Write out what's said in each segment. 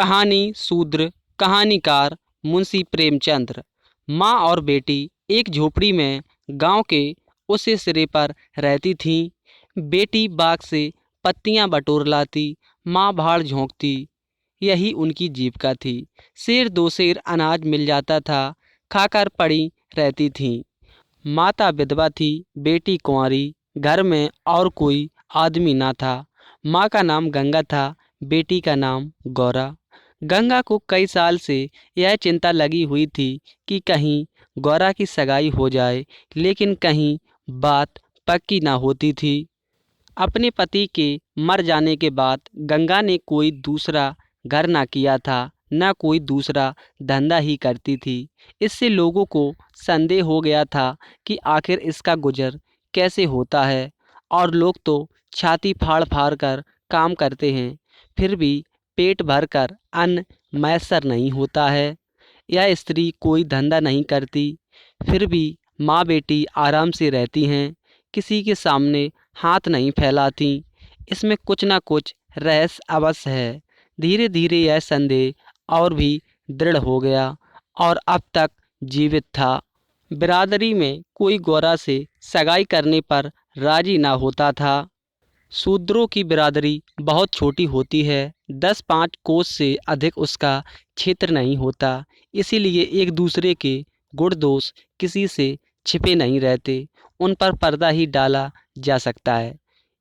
कहानी शूद्र। कहानीकार मुंशी प्रेमचंद्र। माँ और बेटी एक झोपड़ी में गांव के उस सिरे पर रहती थीं। बेटी बाग से पत्तियां बटोर लाती, माँ भाड़ झोंकती। यही उनकी जीविका थी। सेर दो सेर अनाज मिल जाता था, खाकर पड़ी रहती थीं। माता विधवा थी, बेटी कुंवारी। घर में और कोई आदमी ना था। माँ का नाम गंगा था, बेटी का नाम गौरा। गंगा को कई साल से यह चिंता लगी हुई थी कि कहीं गौरा की सगाई हो जाए, लेकिन कहीं बात पक्की ना होती थी। अपने पति के मर जाने के बाद गंगा ने कोई दूसरा घर ना किया था, न कोई दूसरा धंधा ही करती थी। इससे लोगों को संदेह हो गया था कि आखिर इसका गुजर कैसे होता है। और लोग तो छाती फाड़ फाड़ कर काम करते हैं, फिर भी पेट भर कर अन्न मैसर नहीं होता है। यह स्त्री कोई धंधा नहीं करती, फिर भी माँ बेटी आराम से रहती हैं, किसी के सामने हाथ नहीं फैलाती। इसमें कुछ ना कुछ रहस्य अवश्य है। धीरे धीरे यह संदेह और भी दृढ़ हो गया और अब तक जीवित था। बिरादरी में कोई गौरा से सगाई करने पर राजी ना होता था। शूद्रों की बिरादरी बहुत छोटी होती है, 10-5 कोस से अधिक उसका क्षेत्र नहीं होता। इसीलिए एक दूसरे के गुण दोष किसी से छिपे नहीं रहते, उन पर पर्दा ही डाला जा सकता है।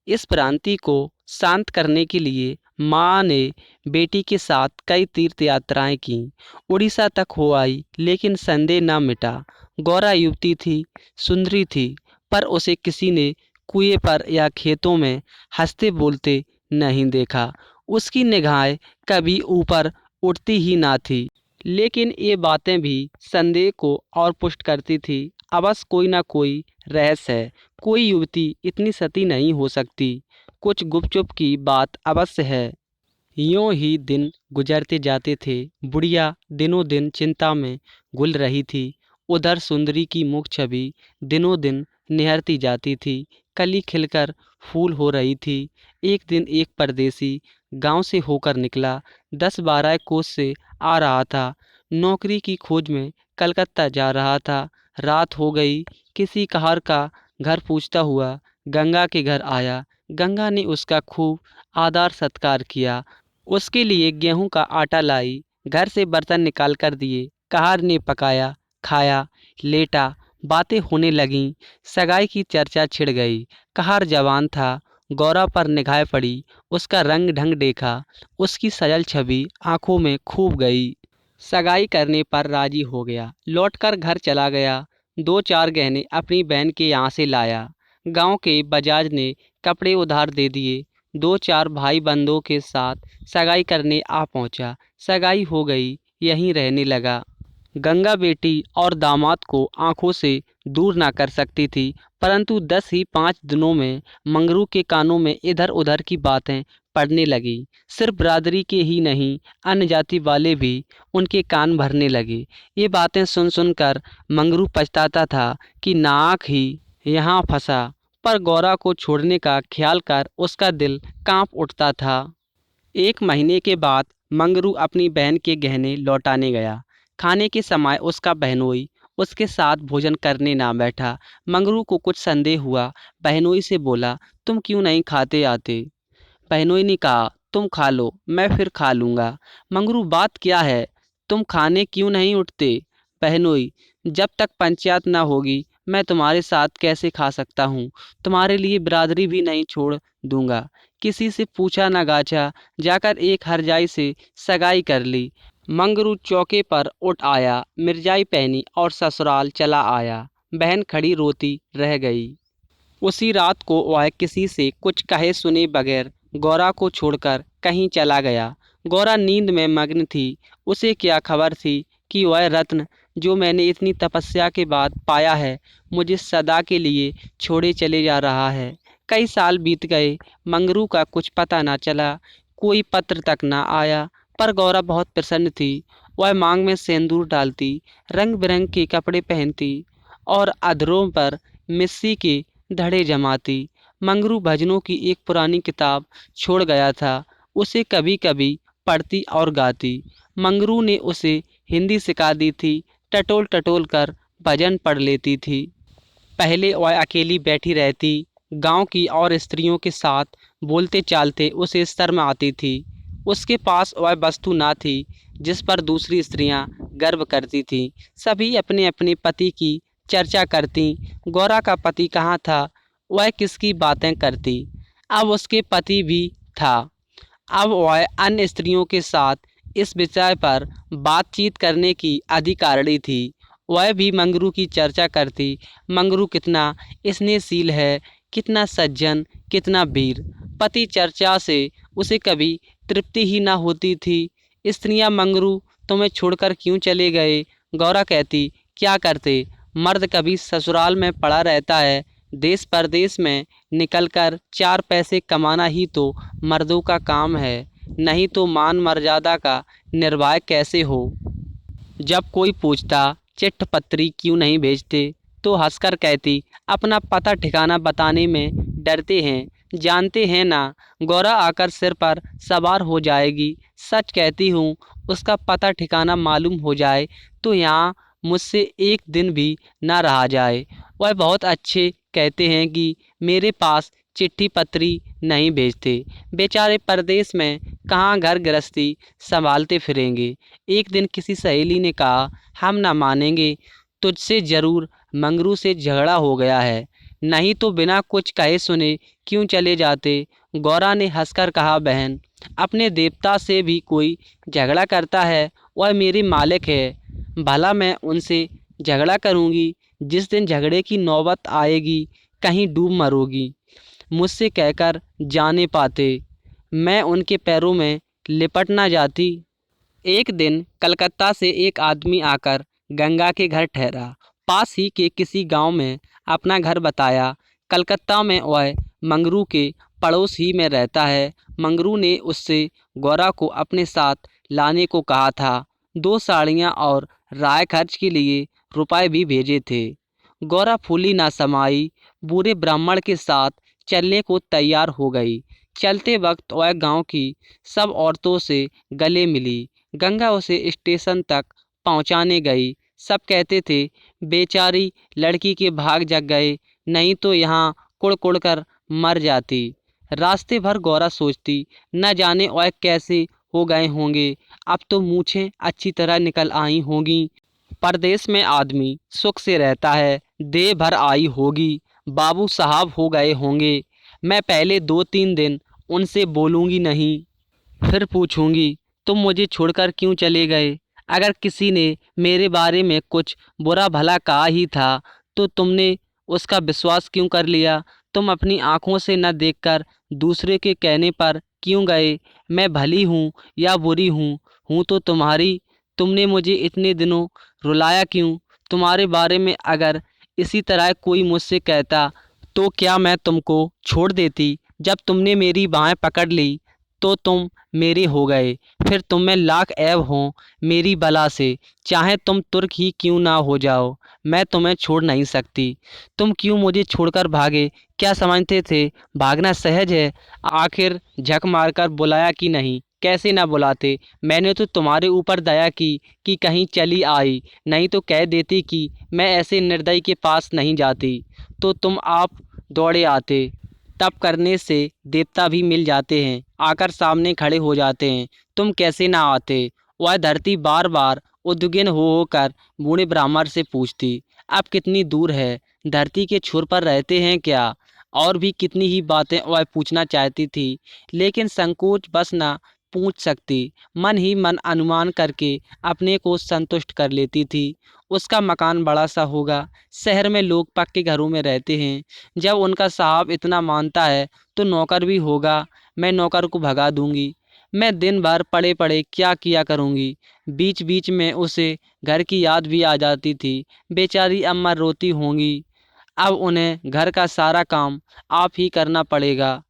इस भ्रांति को शांत करने के लिए माँ ने बेटी के साथ कई तीर्थ यात्राएं की। उड़ीसा तक हो आई, लेकिन संदेह न मिटा। गौरा युवती थी, सुंदरी थी, पर उसे किसी ने कुएं पर या खेतों में हंसते बोलते नहीं देखा। उसकी निगाहें कभी ऊपर उठती ही ना थी। लेकिन ये बातें भी संदेह को और पुष्ट करती थी। अवश्य कोई ना कोई रहस्य है। कोई युवती इतनी सती नहीं हो सकती। कुछ गुपचुप की बात अवश्य है। यूं ही दिन गुजरते जाते थे। बुढ़िया दिनों दिन चिंता में घुल रही थी। उधर सुंदरी की मुख छवि दिनों दिन निहरती जाती थी। कली खिलकर फूल हो रही थी। एक दिन एक परदेसी गांव से होकर निकला, 10-12 कोस से आ रहा था। नौकरी की खोज में कलकत्ता जा रहा था। रात हो गई। किसी कहार का घर पूछता हुआ गंगा के घर आया। गंगा ने उसका खूब आदर सत्कार किया, उसके लिए गेहूं का आटा लाई, घर से बर्तन निकाल कर दिए। कहार ने पकाया, खाया, लेटा, बातें होने लगीं। सगाई की चर्चा छिड़ गई। कहार जवान था। गौरा पर निगाह पड़ी, उसका रंग ढंग देखा, उसकी सजल छवि आंखों में खूब गई। सगाई करने पर राजी हो गया। लौटकर घर चला गया। 2-4 गहने अपनी बहन के यहाँ से लाया। गांव के बजाज ने कपड़े उधार दे दिए। 2-4 भाई बंधुओं के साथ सगाई करने आ पहुंचा। सगाई हो गई, यहीं रहने लगा। गंगा बेटी और दामाद को आंखों से दूर ना कर सकती थी, परंतु 10 ही 5 दिनों में मंगरू के कानों में इधर उधर की बातें पड़ने लगी। सिर्फ बिरादरी के ही नहीं, अन्य जाति वाले भी उनके कान भरने लगे। ये बातें सुन सुनकर मंगरू पछताता था कि नाक ही यहाँ फंसा। पर गौरा को छोड़ने का ख्याल कर उसका दिल कांप उठता था। 1 महीने के बाद मंगरू अपनी बहन के गहने लौटाने गया। खाने के समय उसका बहनोई उसके साथ भोजन करने ना बैठा। मंगरू को कुछ संदेह हुआ। बहनोई से बोला, तुम क्यों नहीं खाते आते? बहनोई ने कहा, तुम खा लो, मैं फिर खा लूँगा। मंगरू, बात क्या है? तुम खाने क्यों नहीं उठते? बहनोई, जब तक पंचायत ना होगी मैं तुम्हारे साथ कैसे खा सकता हूँ? तुम्हारे लिए बिरादरी भी नहीं छोड़ दूंगा। किसी से पूछा न गाछा, जाकर एक हरजाई से सगाई कर ली। मंगरू चौके पर उठ आया, मिर्जाई पहनी और ससुराल चला आया। बहन खड़ी रोती रह गई। उसी रात को वह किसी से कुछ कहे सुने बगैर गौरा को छोड़कर कहीं चला गया। गौरा नींद में मग्न थी। उसे क्या खबर थी कि वह रत्न जो मैंने इतनी तपस्या के बाद पाया है, मुझे सदा के लिए छोड़े चले जा रहा है। कई साल बीत गए, मंगरू का कुछ पता ना चला, कोई पत्र तक ना आया। पर गौरा बहुत प्रसन्न थी। वह मांग में सिंदूर डालती, रंग बिरंग के कपड़े पहनती और अधरों पर मिस्सी के धड़े जमाती। मंगरू भजनों की एक पुरानी किताब छोड़ गया था, उसे कभी कभी पढ़ती और गाती। मंगरू ने उसे हिंदी सिखा दी थी। टटोल टटोल कर भजन पढ़ लेती थी। पहले वह अकेली बैठी रहती, गांव की और स्त्रियों के साथ बोलते चालते उसे शर्म आती थी। उसके पास वह वस्तु ना थी जिस पर दूसरी स्त्रियां गर्व करती थीं। सभी अपने अपने पति की चर्चा करती। गौरा का पति कहाँ था, वह किसकी बातें करती। अब उसके पति भी था। अब वह अन्य स्त्रियों के साथ इस विषय पर बातचीत करने की अधिकारिणी थी। वह भी मंगरू की चर्चा करती। मंगरू कितना स्नेहशील है, कितना सज्जन, कितना वीर। पति चर्चा से उसे कभी तृप्ति ही ना होती थी। स्त्रियां, मंगरू तुम्हें छोड़कर क्यों चले गए? गौरा कहती, क्या करते, मर्द कभी ससुराल में पड़ा रहता है। देश परदेश में निकलकर 4 पैसे कमाना ही तो मर्दों का काम है, नहीं तो मान मर्यादा का निर्वाह कैसे हो। जब कोई पूछता चिट्ठ पत्री क्यों नहीं भेजते, तो हंसकर कहती, अपना पता ठिकाना बताने में डरते हैं, जानते हैं ना, गौरा आकर सिर पर सवार हो जाएगी। सच कहती हूँ, उसका पता ठिकाना मालूम हो जाए तो यहाँ मुझसे एक दिन भी ना रहा जाए। वह बहुत अच्छे कहते हैं कि मेरे पास चिट्ठी पत्री नहीं भेजते। बेचारे परदेश में कहाँ घर गृहस्थी संभालते फिरेंगे। एक दिन किसी सहेली ने कहा, हम ना मानेंगे, तुझसे ज़रूर मंगरू से झगड़ा हो गया है, नहीं तो बिना कुछ कहे सुने क्यों चले जाते। गौरा ने हंसकर कहा, बहन, अपने देवता से भी कोई झगड़ा करता है, वह मेरे मालिक है, भला मैं उनसे झगड़ा करूंगी? जिस दिन झगड़े की नौबत आएगी कहीं डूब मरोगी। मुझसे कहकर जाने पाते, मैं उनके पैरों में लिपट ना जाती। एक दिन कलकत्ता से एक आदमी आकर गंगा के घर ठहरा। पास ही के किसी गांव में अपना घर बताया। कलकत्ता में वह मंगरू के पड़ोस ही में रहता है। मंगरू ने उससे गौरा को अपने साथ लाने को कहा था। 2 साड़ियाँ और राय खर्च के लिए रुपए भी भेजे थे। गौरा फूली ना समाई, बूढ़े ब्राह्मण के साथ चलने को तैयार हो गई। चलते वक्त वह गांव की सब औरतों से गले मिली। गंगा उसे स्टेशन तक पहुंचाने गई। सब कहते थे, बेचारी लड़की के भाग जग गए, नहीं तो यहाँ कुड़ कुड़ कर मर जाती। रास्ते भर गौरा सोचती, न जाने वह कैसे हो गए होंगे, अब तो मूछें अच्छी तरह निकल आई होंगी। परदेश में आदमी सुख से रहता है, देह भर आई होगी, बाबू साहब हो गए होंगे। मैं पहले 2-3 दिन उनसे बोलूँगी नहीं, फिर पूछूंगी, तुम मुझे छोड़कर क्यों चले गए? अगर किसी ने मेरे बारे में कुछ बुरा भला कहा ही था तो तुमने उसका विश्वास क्यों कर लिया? तुम अपनी आंखों से न देखकर दूसरे के कहने पर क्यों गए? मैं भली हूँ या बुरी हूँ तो तुम्हारी। तुमने मुझे इतने दिनों रुलाया क्यों? तुम्हारे बारे में अगर इसी तरह कोई मुझसे कहता तो क्या मैं तुमको छोड़ देती? जब तुमने मेरी बाहें पकड़ ली तो तुम मेरे हो गए। फिर तुम में लाख ऐब हों मेरी बला से, चाहे तुम तुर्क ही क्यों ना हो जाओ, मैं तुम्हें छोड़ नहीं सकती। तुम क्यों मुझे छोड़कर भागे? क्या समझते थे भागना सहज है? आखिर झक मारकर बुलाया कि नहीं? कैसे ना बुलाते? मैंने तो तुम्हारे ऊपर दया की कि कहीं चली आई, नहीं तो कह देती कि मैं ऐसे निर्दयी के पास नहीं जाती, तो तुम आप दौड़े आते। तप करने से देवता भी मिल जाते हैं, आकर सामने खड़े हो जाते हैं, तुम कैसे ना आते? वह धरती बार बार उद्विग्न हो होकर बूढ़े ब्राह्मण से पूछती, अब कितनी दूर है? धरती के छोर पर रहते हैं क्या? और भी कितनी ही बातें वह पूछना चाहती थी, लेकिन संकोच बस ना पूछ सकती। मन ही मन अनुमान करके अपने को संतुष्ट कर लेती थी। उसका मकान बड़ा सा होगा, शहर में लोग पक्के घरों में रहते हैं, जब उनका साहब इतना मानता है तो नौकर भी होगा। मैं नौकर को भगा दूंगी। मैं दिन भर पड़े पड़े क्या किया करूंगी? बीच बीच में उसे घर की याद भी आ जाती थी। बेचारी अम्मा रोती होंगी। अब उन्हें घर का सारा काम आप ही करना पड़ेगा।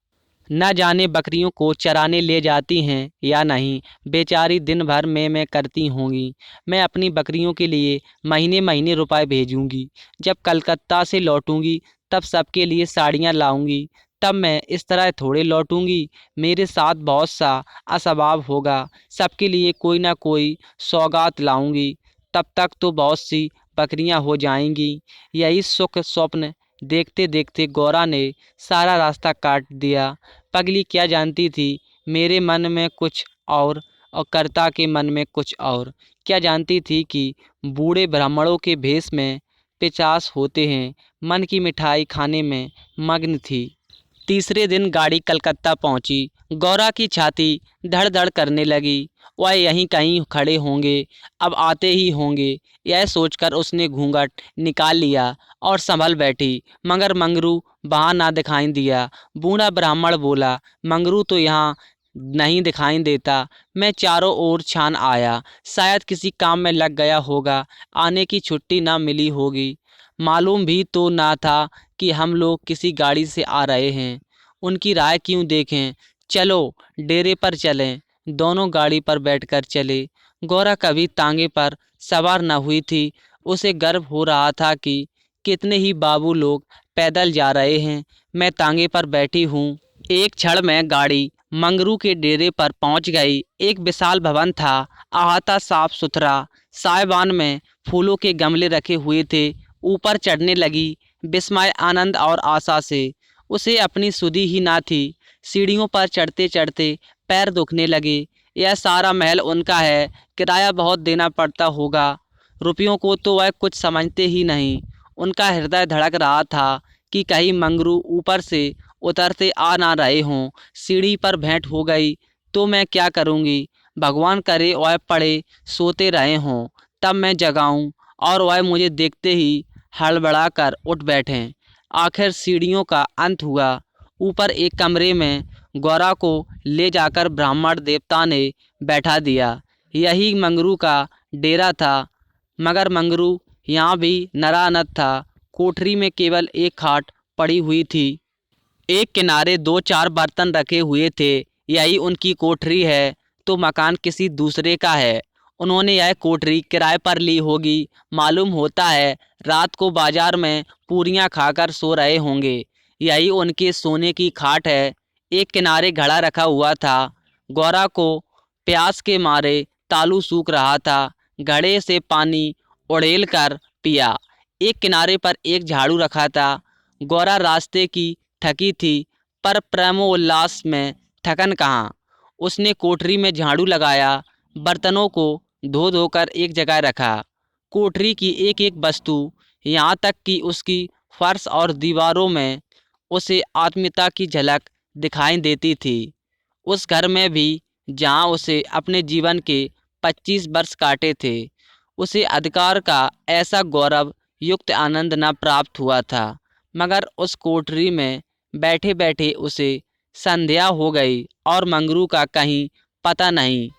न जाने बकरियों को चराने ले जाती हैं या नहीं, बेचारी दिन भर मैं करती होंगी। मैं अपनी बकरियों के लिए महीने महीने रुपए भेजूंगी। जब कलकत्ता से लौटूंगी तब सबके लिए साड़ियाँ लाऊंगी, तब मैं इस तरह थोड़े लौटूंगी। मेरे साथ बहुत सा असवाब होगा, सबके लिए कोई ना कोई सौगात लाऊंगी। तब तक तो बहुत सी बकरियां हो जाएंगी। यही सुख स्वप्न देखते देखते गौरा ने सारा रास्ता काट दिया। पगली क्या जानती थी मेरे मन में कुछ और कर्ता के मन में कुछ और। क्या जानती थी कि बूढ़े ब्राह्मणों के भेष में पिचास होते हैं। मन की मिठाई खाने में मग्न थी। तीसरे दिन गाड़ी कलकत्ता पहुंची। गौरा की छाती धड़ धड़ करने लगी। वह यहीं कहीं खड़े होंगे, अब आते ही होंगे, यह सोचकर उसने घूंघट निकाल लिया और संभल बैठी। मगर मंगरू वहाँ ना दिखाई दिया। बूढ़ा ब्राह्मण बोला, मंगरू तो यहाँ नहीं दिखाई देता। मैं चारों ओर छान आया, शायद किसी काम में लग गया होगा, आने की छुट्टी ना मिली होगी। मालूम भी तो ना था कि हम लोग किसी गाड़ी से आ रहे हैं। उनकी राय क्यों देखें, चलो डेरे पर चलें। दोनों गाड़ी पर बैठकर चले। गौरा कभी तांगे पर सवार न हुई थी। उसे गर्व हो रहा था कि कितने ही बाबू लोग पैदल जा रहे हैं, मैं तांगे पर बैठी हूँ। एक क्षण में गाड़ी मंगरू के डेरे पर पहुंच गई। एक विशाल भवन था, अहाता साफ सुथरा। साइबान में फूलों के गमले रखे हुए थे। ऊपर चढ़ने लगी विस्मय, आनंद और आशा से। उसे अपनी सुधि ही ना थी। सीढ़ियों पर चढ़ते चढ़ते पैर दुखने लगे। यह सारा महल उनका है, किराया बहुत देना पड़ता होगा। रुपयों को तो वह कुछ समझते ही नहीं। उनका हृदय धड़क रहा था कि कहीं मंगरू ऊपर से उतरते आ ना रहे हों। सीढ़ी पर भेंट हो गई तो मैं क्या करूँगी। भगवान करे वह पड़े सोते रहे हों, तब मैं जगाऊं और वह मुझे देखते ही हड़बड़ा कर उठ बैठें। आखिर सीढ़ियों का अंत हुआ। ऊपर एक कमरे में गौरा को ले जाकर ब्राह्मण देवता ने बैठा दिया। यही मंगरू का डेरा था। मगर मंगरू यहाँ भी नरानत था। कोठरी में केवल एक खाट पड़ी हुई थी। एक किनारे दो चार बर्तन रखे हुए थे। यही उनकी कोठरी है तो मकान किसी दूसरे का है। उन्होंने यह कोठरी किराए पर ली होगी। मालूम होता है रात को बाजार में पूरियां खाकर सो रहे होंगे। यही उनके सोने की खाट है। एक किनारे घड़ा रखा हुआ था। गौरा को प्यास के मारे तालू सूख रहा था। घड़े से पानी उड़ेल कर पिया। एक किनारे पर एक झाड़ू रखा था। गौरा रास्ते की थकी थी, पर प्रेमोल्लास में थकन कहाँ। उसने कोठरी में झाड़ू लगाया, बर्तनों को धो धोकर एक जगह रखा। कोठरी की एक एक वस्तु, यहाँ तक कि उसकी फर्श और दीवारों में उसे आत्मीयता की झलक दिखाई देती थी। उस घर में भी जहाँ उसे अपने जीवन के 25 वर्ष काटे थे, उसे अधिकार का ऐसा गौरव युक्त आनंद न प्राप्त हुआ था। मगर उस कोठरी में बैठे बैठे उसे संध्या हो गई और मंगरू का कहीं पता नहीं।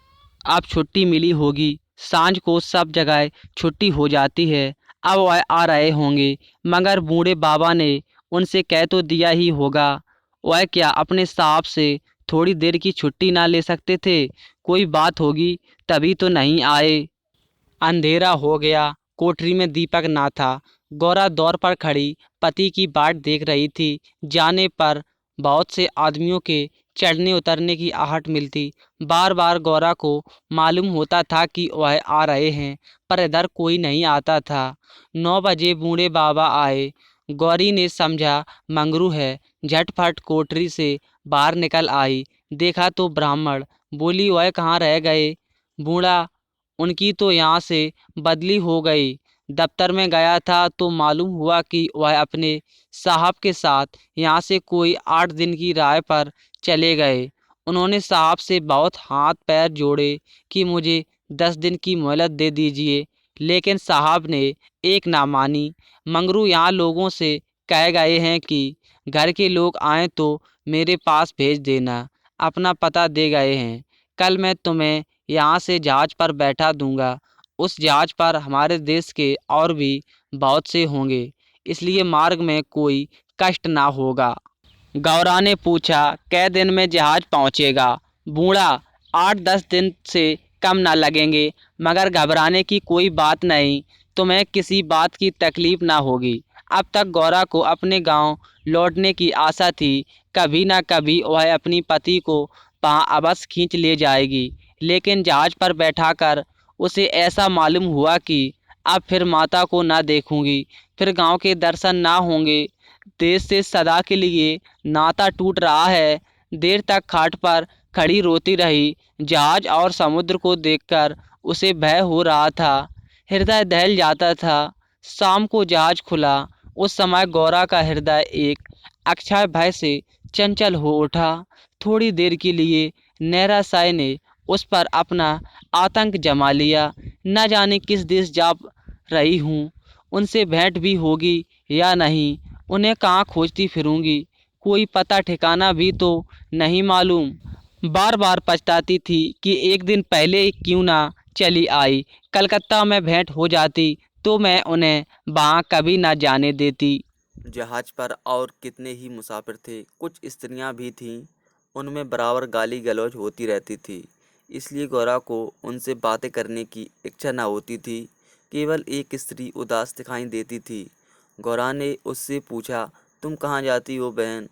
अब छुट्टी मिली होगी। सांझ को सब जगह छुट्टी हो जाती है। अब वह आ रहे होंगे। मगर बूढ़े बाबा ने उनसे कह तो दिया ही होगा। वह क्या अपने साहब से थोड़ी देर की छुट्टी ना ले सकते थे। कोई बात होगी तभी तो नहीं आए। अंधेरा हो गया। कोठरी में दीपक ना था। गौरा दौर पर खड़ी पति की बाट देख रही थी। जाने पर बहुत से आदमियों के चढ़ने उतरने की आहट मिलती। बार बार गौरा को मालूम होता था कि वह आ रहे हैं, पर इधर कोई नहीं आता था। 9 बजे बूढ़े बाबा आए। गौरी ने समझा मंगरू है। झटपट कोठरी से बाहर निकल आई। देखा तो ब्राह्मण। बोली, वह कहाँ रह गए बूढ़ा? उनकी तो यहाँ से बदली हो गई। दफ्तर में गया था तो मालूम हुआ कि वह अपने साहब के साथ यहाँ से कोई 8 दिन की राय पर चले गए। उन्होंने साहब से बहुत हाथ पैर जोड़े कि मुझे 10 दिन की मोहलत दे दीजिए, लेकिन साहब ने एक ना मानी। मंगरू यहाँ लोगों से कह गए हैं कि घर के लोग आए तो मेरे पास भेज देना। अपना पता दे गए हैं। कल मैं तुम्हें यहाँ से जहाज पर बैठा दूंगा। उस जहाज पर हमारे देश के और भी बहुत से होंगे, इसलिए मार्ग में कोई कष्ट ना होगा। गौरा ने पूछा, कै दिन में जहाज पहुँचेगा? बूढ़ा, 8-10 दिन से कम ना लगेंगे। मगर घबराने की कोई बात नहीं, तुम्हें किसी बात की तकलीफ ना होगी। अब तक गौरा को अपने गांव लौटने की आशा थी कभी न कभी वह अपनी पति को वहाँ अवश्य खींच ले जाएगी। लेकिन जहाज पर बैठाकर उसे ऐसा मालूम हुआ कि अब फिर माता को ना देखूंगी, फिर गांव के दर्शन ना होंगे। देश से सदा के लिए नाता टूट रहा है। देर तक खाट पर खड़ी रोती रही। जहाज और समुद्र को देखकर उसे भय हो रहा था, हृदय दहल जाता था। शाम को जहाज खुला। उस समय गौरा का हृदय एक अक्षय भय से चंचल हो उठा। थोड़ी देर के लिए नैराश्य ने उस पर अपना आतंक जमा लिया। न जाने किस देश जा रही हूँ, उनसे भेंट भी होगी या नहीं, उन्हें कहाँ खोजती फिरूंगी, कोई पता ठिकाना भी तो नहीं मालूम। बार बार पछताती थी कि एक दिन पहले क्यों ना चली आई। कलकत्ता में भेंट हो जाती तो मैं उन्हें वहाँ कभी ना जाने देती। जहाज पर और कितने ही मुसाफिर थे, कुछ स्त्रियां भी थीं। उनमें बराबर गाली गलौज होती रहती थी, इसलिए गौरा को उनसे बातें करने की इच्छा न होती थी। केवल एक स्त्री उदास दिखाई देती थी। गौरा ने उससे पूछा, तुम कहाँ जाती हो बहन?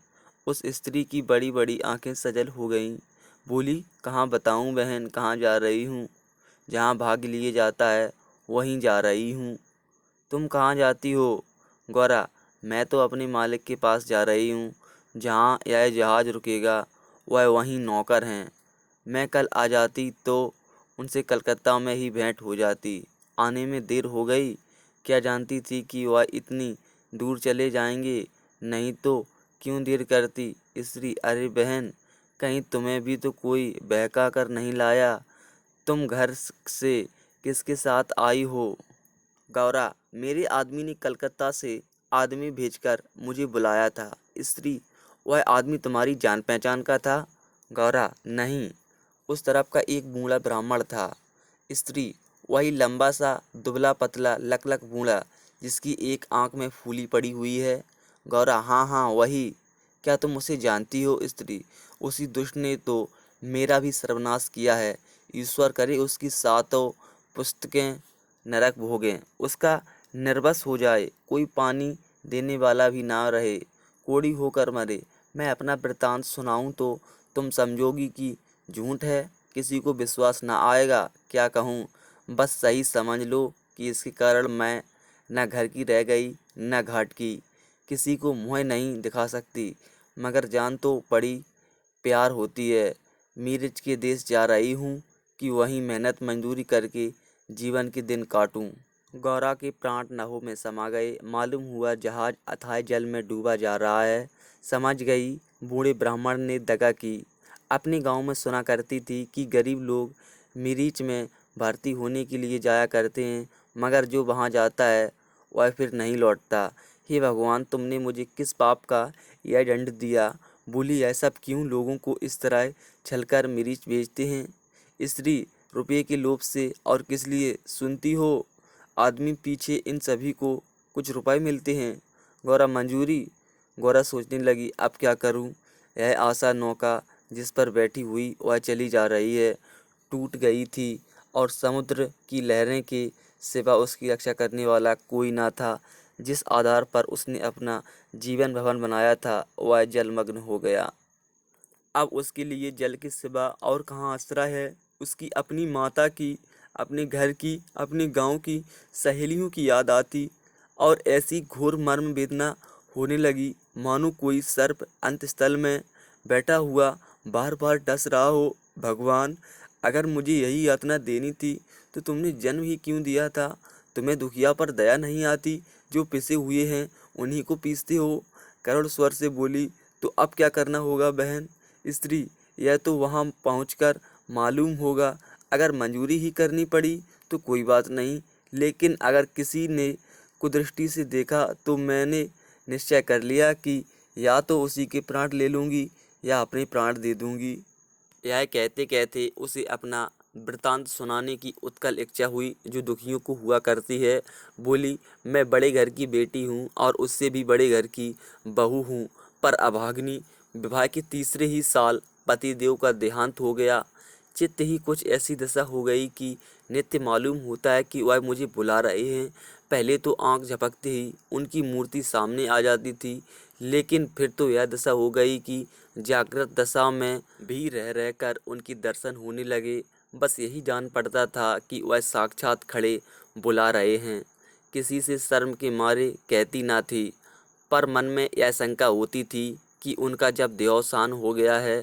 उस स्त्री की बड़ी बड़ी आंखें सजल हो गईं। बोली, कहाँ बताऊँ बहन, कहाँ जा रही हूँ? जहाँ भाग लिए जाता है वहीं जा रही हूँ। तुम कहाँ जाती हो? गौरा, मैं तो अपने मालिक के पास जा रही हूँ। जहाँ यह जहाज रुकेगा वह वहीं नौकर हैं। मैं कल आ जाती तो उनसे कलकत्ता में ही भेंट हो जाती। आने में देर हो गई। क्या जानती थी कि वह इतनी दूर चले जाएंगे? नहीं तो क्यों देर करती? स्त्री, अरे बहन, कहीं तुम्हें भी तो कोई बहका कर नहीं लाया? तुम घर से किसके साथ आई हो? गौरा, मेरे आदमी ने कलकत्ता से आदमी भेजकर मुझे बुलाया था। स्त्री, वह आदमी तुम्हारी जान पहचान का था? गौरा, नहीं, उस तरफ का एक बूढ़ा ब्राह्मण था। स्त्री, वही लंबा सा दुबला पतला लकलक बूढ़ा जिसकी एक आंख में फूली पड़ी हुई है? गौरा, हाँ हाँ वही। क्या तुम उसे जानती हो? स्त्री, उसी दुष्ट ने तो मेरा भी सर्वनाश किया है। ईश्वर करे उसकी सातों पुस्तकें नरक भोगें, उसका निर्वस हो जाए, कोई पानी देने वाला भी ना रहे, कोड़ी होकर मरे। मैं अपना वृत्तांत सुनाऊं तो तुम समझोगी कि झूठ है, किसी को विश्वास ना आएगा। क्या कहूँ, बस सही समझ लो कि इसके कारण मैं न घर की रह गई न घाट की। किसी को मुँह नहीं दिखा सकती, मगर जान तो पड़ी प्यार होती है। मिर्च के देश जा रही हूँ कि वहीं मेहनत मजदूरी करके जीवन के दिन काटूं। गौरा के प्राण नभों में समा गए। मालूम हुआ जहाज अथाह जल में डूबा जा रहा है। समझ गई बूढ़े ब्राह्मण ने दगा की। अपने गांव में सुना करती थी कि गरीब लोग मिरीच में भर्ती होने के लिए जाया करते हैं, मगर जो वहां जाता है वह फिर नहीं लौटता। हे भगवान, तुमने मुझे किस पाप का यह दंड दिया? बोली, यह सब क्यों लोगों को इस तरह छलकर मिरीच भेजते हैं? स्त्री, रुपये के लोभ से और किस लिए? सुनती हो, आदमी पीछे इन सभी को कुछ रुपए मिलते हैं। गौरा, मंजूरी। गौरा सोचने लगी, अब क्या करूं? यह आशा नौका जिस पर बैठी हुई वह चली जा रही है, टूट गई थी और समुद्र की लहरें के सिवा उसकी रक्षा करने वाला कोई ना था। जिस आधार पर उसने अपना जीवन भवन बनाया था वह जलमग्न हो गया। अब उसके लिए जल के सिवा और कहाँ आश्रय है? उसकी अपनी माता की, अपने घर की, अपने गांव की, सहेलियों की याद आती और ऐसी घोर मर्म वेदना होने लगी मानो कोई सर्प अंतस्थल में बैठा हुआ बार बार डस रहा हो। भगवान, अगर मुझे यही यातना देनी थी तो तुमने जन्म ही क्यों दिया था? तुम्हें दुखिया पर दया नहीं आती? जो पिसे हुए हैं उन्हीं को पीसते हो। करुण स्वर से बोली, तो अब क्या करना होगा बहन? स्त्री, यह तो वहाँ पहुँचकर मालूम होगा। अगर मंजूरी ही करनी पड़ी तो कोई बात नहीं, लेकिन अगर किसी ने कुदृष्टि से देखा तो मैंने निश्चय कर लिया कि या तो उसी के प्राण ले लूँगी या अपने प्राण दे दूँगी। यह कहते कहते उसे अपना वृत्तांत सुनाने की उत्कल इच्छा हुई जो दुखियों को हुआ करती है। बोली, मैं बड़े घर की बेटी हूँ और उससे भी बड़े घर की बहू हूँ, पर अभागिनी। विवाह के तीसरे ही साल पतिदेव का देहांत हो गया। चित्त ही कुछ ऐसी दशा हो गई कि नित्य मालूम होता है कि वह मुझे बुला रहे हैं। पहले तो आंख झपकते ही उनकी मूर्ति सामने आ जाती थी, लेकिन फिर तो यह दशा हो गई कि जागृत दशा में भी रह रहकर उनके दर्शन होने लगे। बस यही जान पड़ता था कि वह साक्षात खड़े बुला रहे हैं। किसी से शर्म के मारे कहती ना थी, पर मन में यह शंका होती थी कि उनका जब देहावसान हो गया है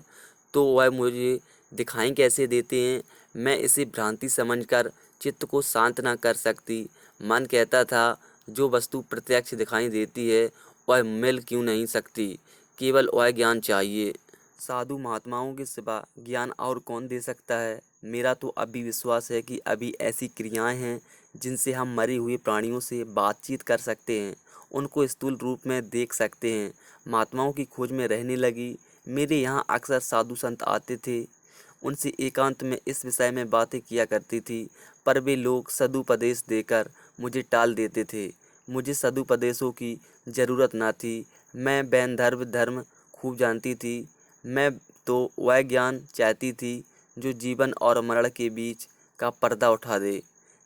तो वह मुझे दिखाई कैसे देते हैं। मैं इसे भ्रांति समझकर चित्त को शांत न कर सकती। मन कहता था, जो वस्तु प्रत्यक्ष दिखाई देती है वह मिल क्यों नहीं सकती, केवल वह ज्ञान चाहिए। साधु महात्माओं के सिवा ज्ञान और कौन दे सकता है। मेरा तो अभी विश्वास है कि अभी ऐसी क्रियाएं हैं जिनसे हम मरे हुए प्राणियों से बातचीत कर सकते हैं, उनको स्थूल रूप में देख सकते हैं। महात्माओं की खोज में रहने लगी। मेरे यहाँ अक्सर साधु संत आते थे, उनसे एकांत में इस विषय में बातें किया करती थी, पर वे लोग सदुपदेश देकर मुझे टाल देते थे। मुझे सदुपदेशों की ज़रूरत न थी। मैं वैन धर्म खूब जानती थी। मैं तो वह ज्ञान चाहती थी जो जीवन और मरण के बीच का पर्दा उठा दे।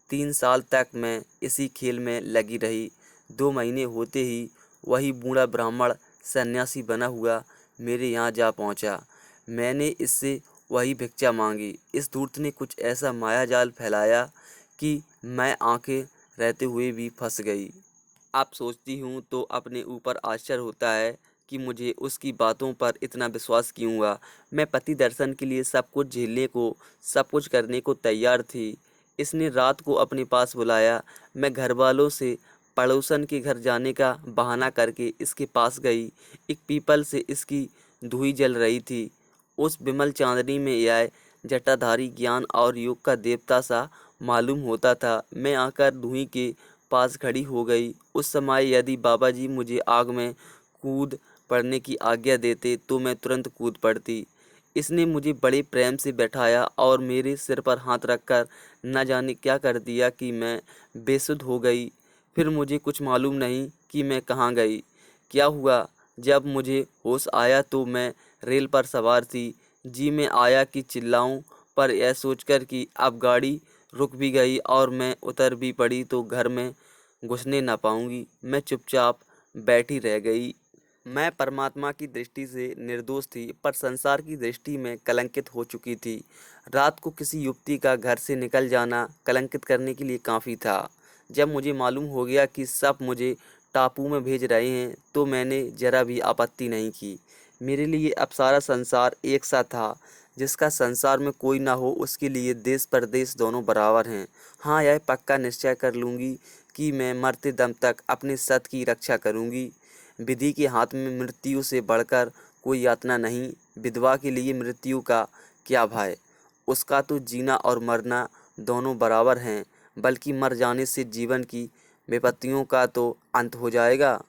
3 साल तक मैं इसी खेल में लगी रही। 2 महीने होते ही वही बूढ़ा ब्राह्मण सन्यासी बना हुआ मेरे यहाँ जा पहुँचा। मैंने इससे वही भिक्षा मांगी। इस धूर्त ने कुछ ऐसा मायाजाल फैलाया कि मैं आंखें रहते हुए भी फंस गई। अब सोचती हूँ तो अपने ऊपर आश्चर्य होता है कि मुझे उसकी बातों पर इतना विश्वास क्यों हुआ। मैं पति दर्शन के लिए सब कुछ झेलने को, सब कुछ करने को तैयार थी। इसने रात को अपने पास बुलाया। मैं घर वालों से पड़ोसन के घर जाने का बहाना करके इसके पास गई। एक पीपल से इसकी धुई जल रही थी। उस विमल चांदनी में यह जटाधारी ज्ञान और योग का देवता सा मालूम होता था। मैं आकर धुई के पास खड़ी हो गई। उस समय यदि बाबा जी मुझे आग में कूद पड़ने की आज्ञा देते तो मैं तुरंत कूद पड़ती। इसने मुझे बड़े प्रेम से बैठाया और मेरे सिर पर हाथ रखकर न जाने क्या कर दिया कि मैं बेसुध हो गई। फिर मुझे कुछ मालूम नहीं कि मैं कहाँ गई, क्या हुआ। जब मुझे होश आया तो मैं रेल पर सवार थी। जी में आया कि चिल्लाऊं, पर यह सोचकर कि अब गाड़ी रुक भी गई और मैं उतर भी पड़ी तो घर में घुसने न पाऊंगी, मैं चुपचाप बैठी रह गई। मैं परमात्मा की दृष्टि से निर्दोष थी, पर संसार की दृष्टि में कलंकित हो चुकी थी। रात को किसी युवती का घर से निकल जाना कलंकित करने के लिए काफ़ी था। जब मुझे मालूम हो गया कि सब मुझे टापू में भेज रहे हैं तो मैंने जरा भी आपत्ति नहीं की। मेरे लिए अब सारा संसार एक सा था। जिसका संसार में कोई ना हो उसके लिए देश परदेश दोनों बराबर हैं। हाँ, यह पक्का निश्चय कर लूँगी कि मैं मरते दम तक अपने सत की रक्षा करूँगी। विधि के हाथ में मृत्यु से बढ़कर कोई यातना नहीं। विधवा के लिए मृत्यु का क्या भय, उसका तो जीना और मरना दोनों बराबर हैं, बल्कि मर जाने से जीवन की विपत्तियों का तो अंत हो जाएगा।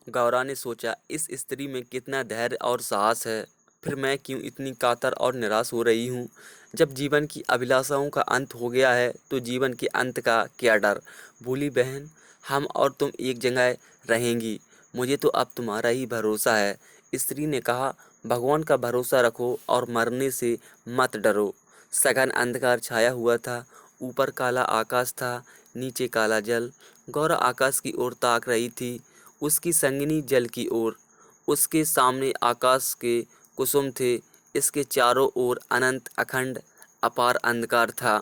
गौरा ने सोचा, इस स्त्री में कितना धैर्य और साहस है, फिर मैं क्यों इतनी कातर और निराश हो रही हूँ। जब जीवन की अभिलाषाओं का अंत हो गया है तो जीवन के अंत का क्या डर। भूली बहन, हम और तुम एक जगह रहेंगी, मुझे तो अब तुम्हारा ही भरोसा है। स्त्री ने कहा, भगवान का भरोसा रखो और मरने से मत डरो। सघन अंधकार छाया हुआ था। ऊपर काला आकाश था, नीचे काला जल। गौरा आकाश की ओर ताक रही थी, उसकी संगिनी जल की ओर। उसके सामने आकाश के कुसुम थे, इसके चारों ओर अनंत अखंड अपार अंधकार था।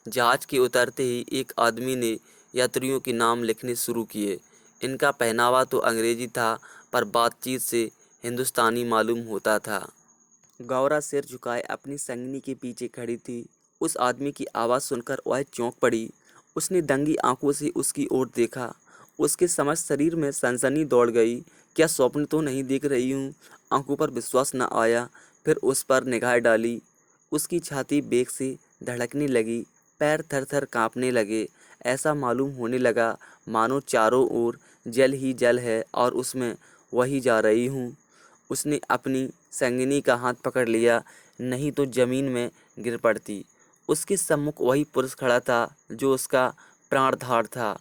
जहाज के उतरते ही एक आदमी ने यात्रियों के नाम लिखने शुरू किए। इनका पहनावा तो अंग्रेजी था, पर बातचीत से हिंदुस्तानी मालूम होता था। गौरा सिर झुकाए अपनी संगिनी के पीछे खड़ी थी। उस आदमी की आवाज़ सुनकर वह चौंक पड़ी। उसने दंगी आंखों से उसकी ओर देखा। उसके समस्त शरीर में सनसनी दौड़ गई। क्या स्वप्न तो नहीं देख रही हूँ। आंखों पर विश्वास न आया। फिर उस पर निगाह डाली। उसकी छाती बेग से धड़कने लगी, पैर थर थर काँपने लगे। ऐसा मालूम होने लगा मानो चारों ओर जल ही जल है और उसमें वही जा रही हूँ। उसने अपनी संगिनी का हाथ पकड़ लिया, नहीं तो जमीन में गिर पड़ती। उसके सम्मुख वही पुरुष खड़ा था जो उसका प्राणधार था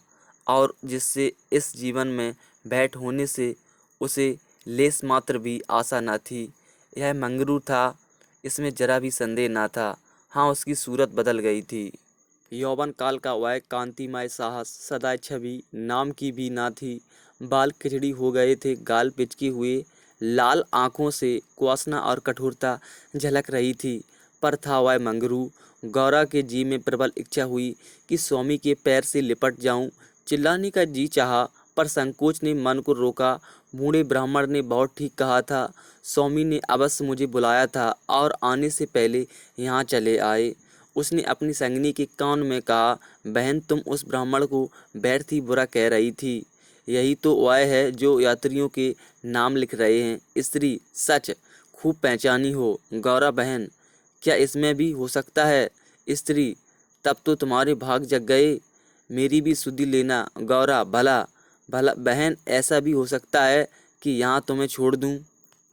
और जिससे इस जीवन में भेंट होने से उसे लेस मात्र भी आशा न थी। यह मंगरू था, इसमें जरा भी संदेह न था। हाँ, उसकी सूरत बदल गई थी। यौवन काल का वह कांतिमय साहस सदा छवि नाम की भी ना थी। बाल खिचड़ी हो गए थे, गाल पिचके हुए, लाल आंखों से कुवासना और कठोरता झलक रही थी। पर था वह मंगरू। गौरा के जी में प्रबल इच्छा हुई कि स्वामी के पैर से लिपट जाऊं। चिल्लाने का जी चाहा, पर संकोच ने मन को रोका। बूढ़े ब्राह्मण ने बहुत ठीक कहा था। स्वामी ने अवश्य मुझे बुलाया था और आने से पहले यहाँ चले आए। उसने अपनी संगनी के कान में कहा, बहन तुम उस ब्राह्मण को व्यर्थ ही बुरा कह रही थी। यही तो वह है जो यात्रियों के नाम लिख रहे हैं। स्त्री सच खूब पहचानी हो। गौरा बहन, क्या इसमें भी हो सकता है? स्त्री, तब तो तुम्हारे भाग जग गए। मेरी भी सुधि लेना। गौरा, भला भला बहन, ऐसा भी हो सकता है कि यहाँ तुम्हें छोड़ दूँ।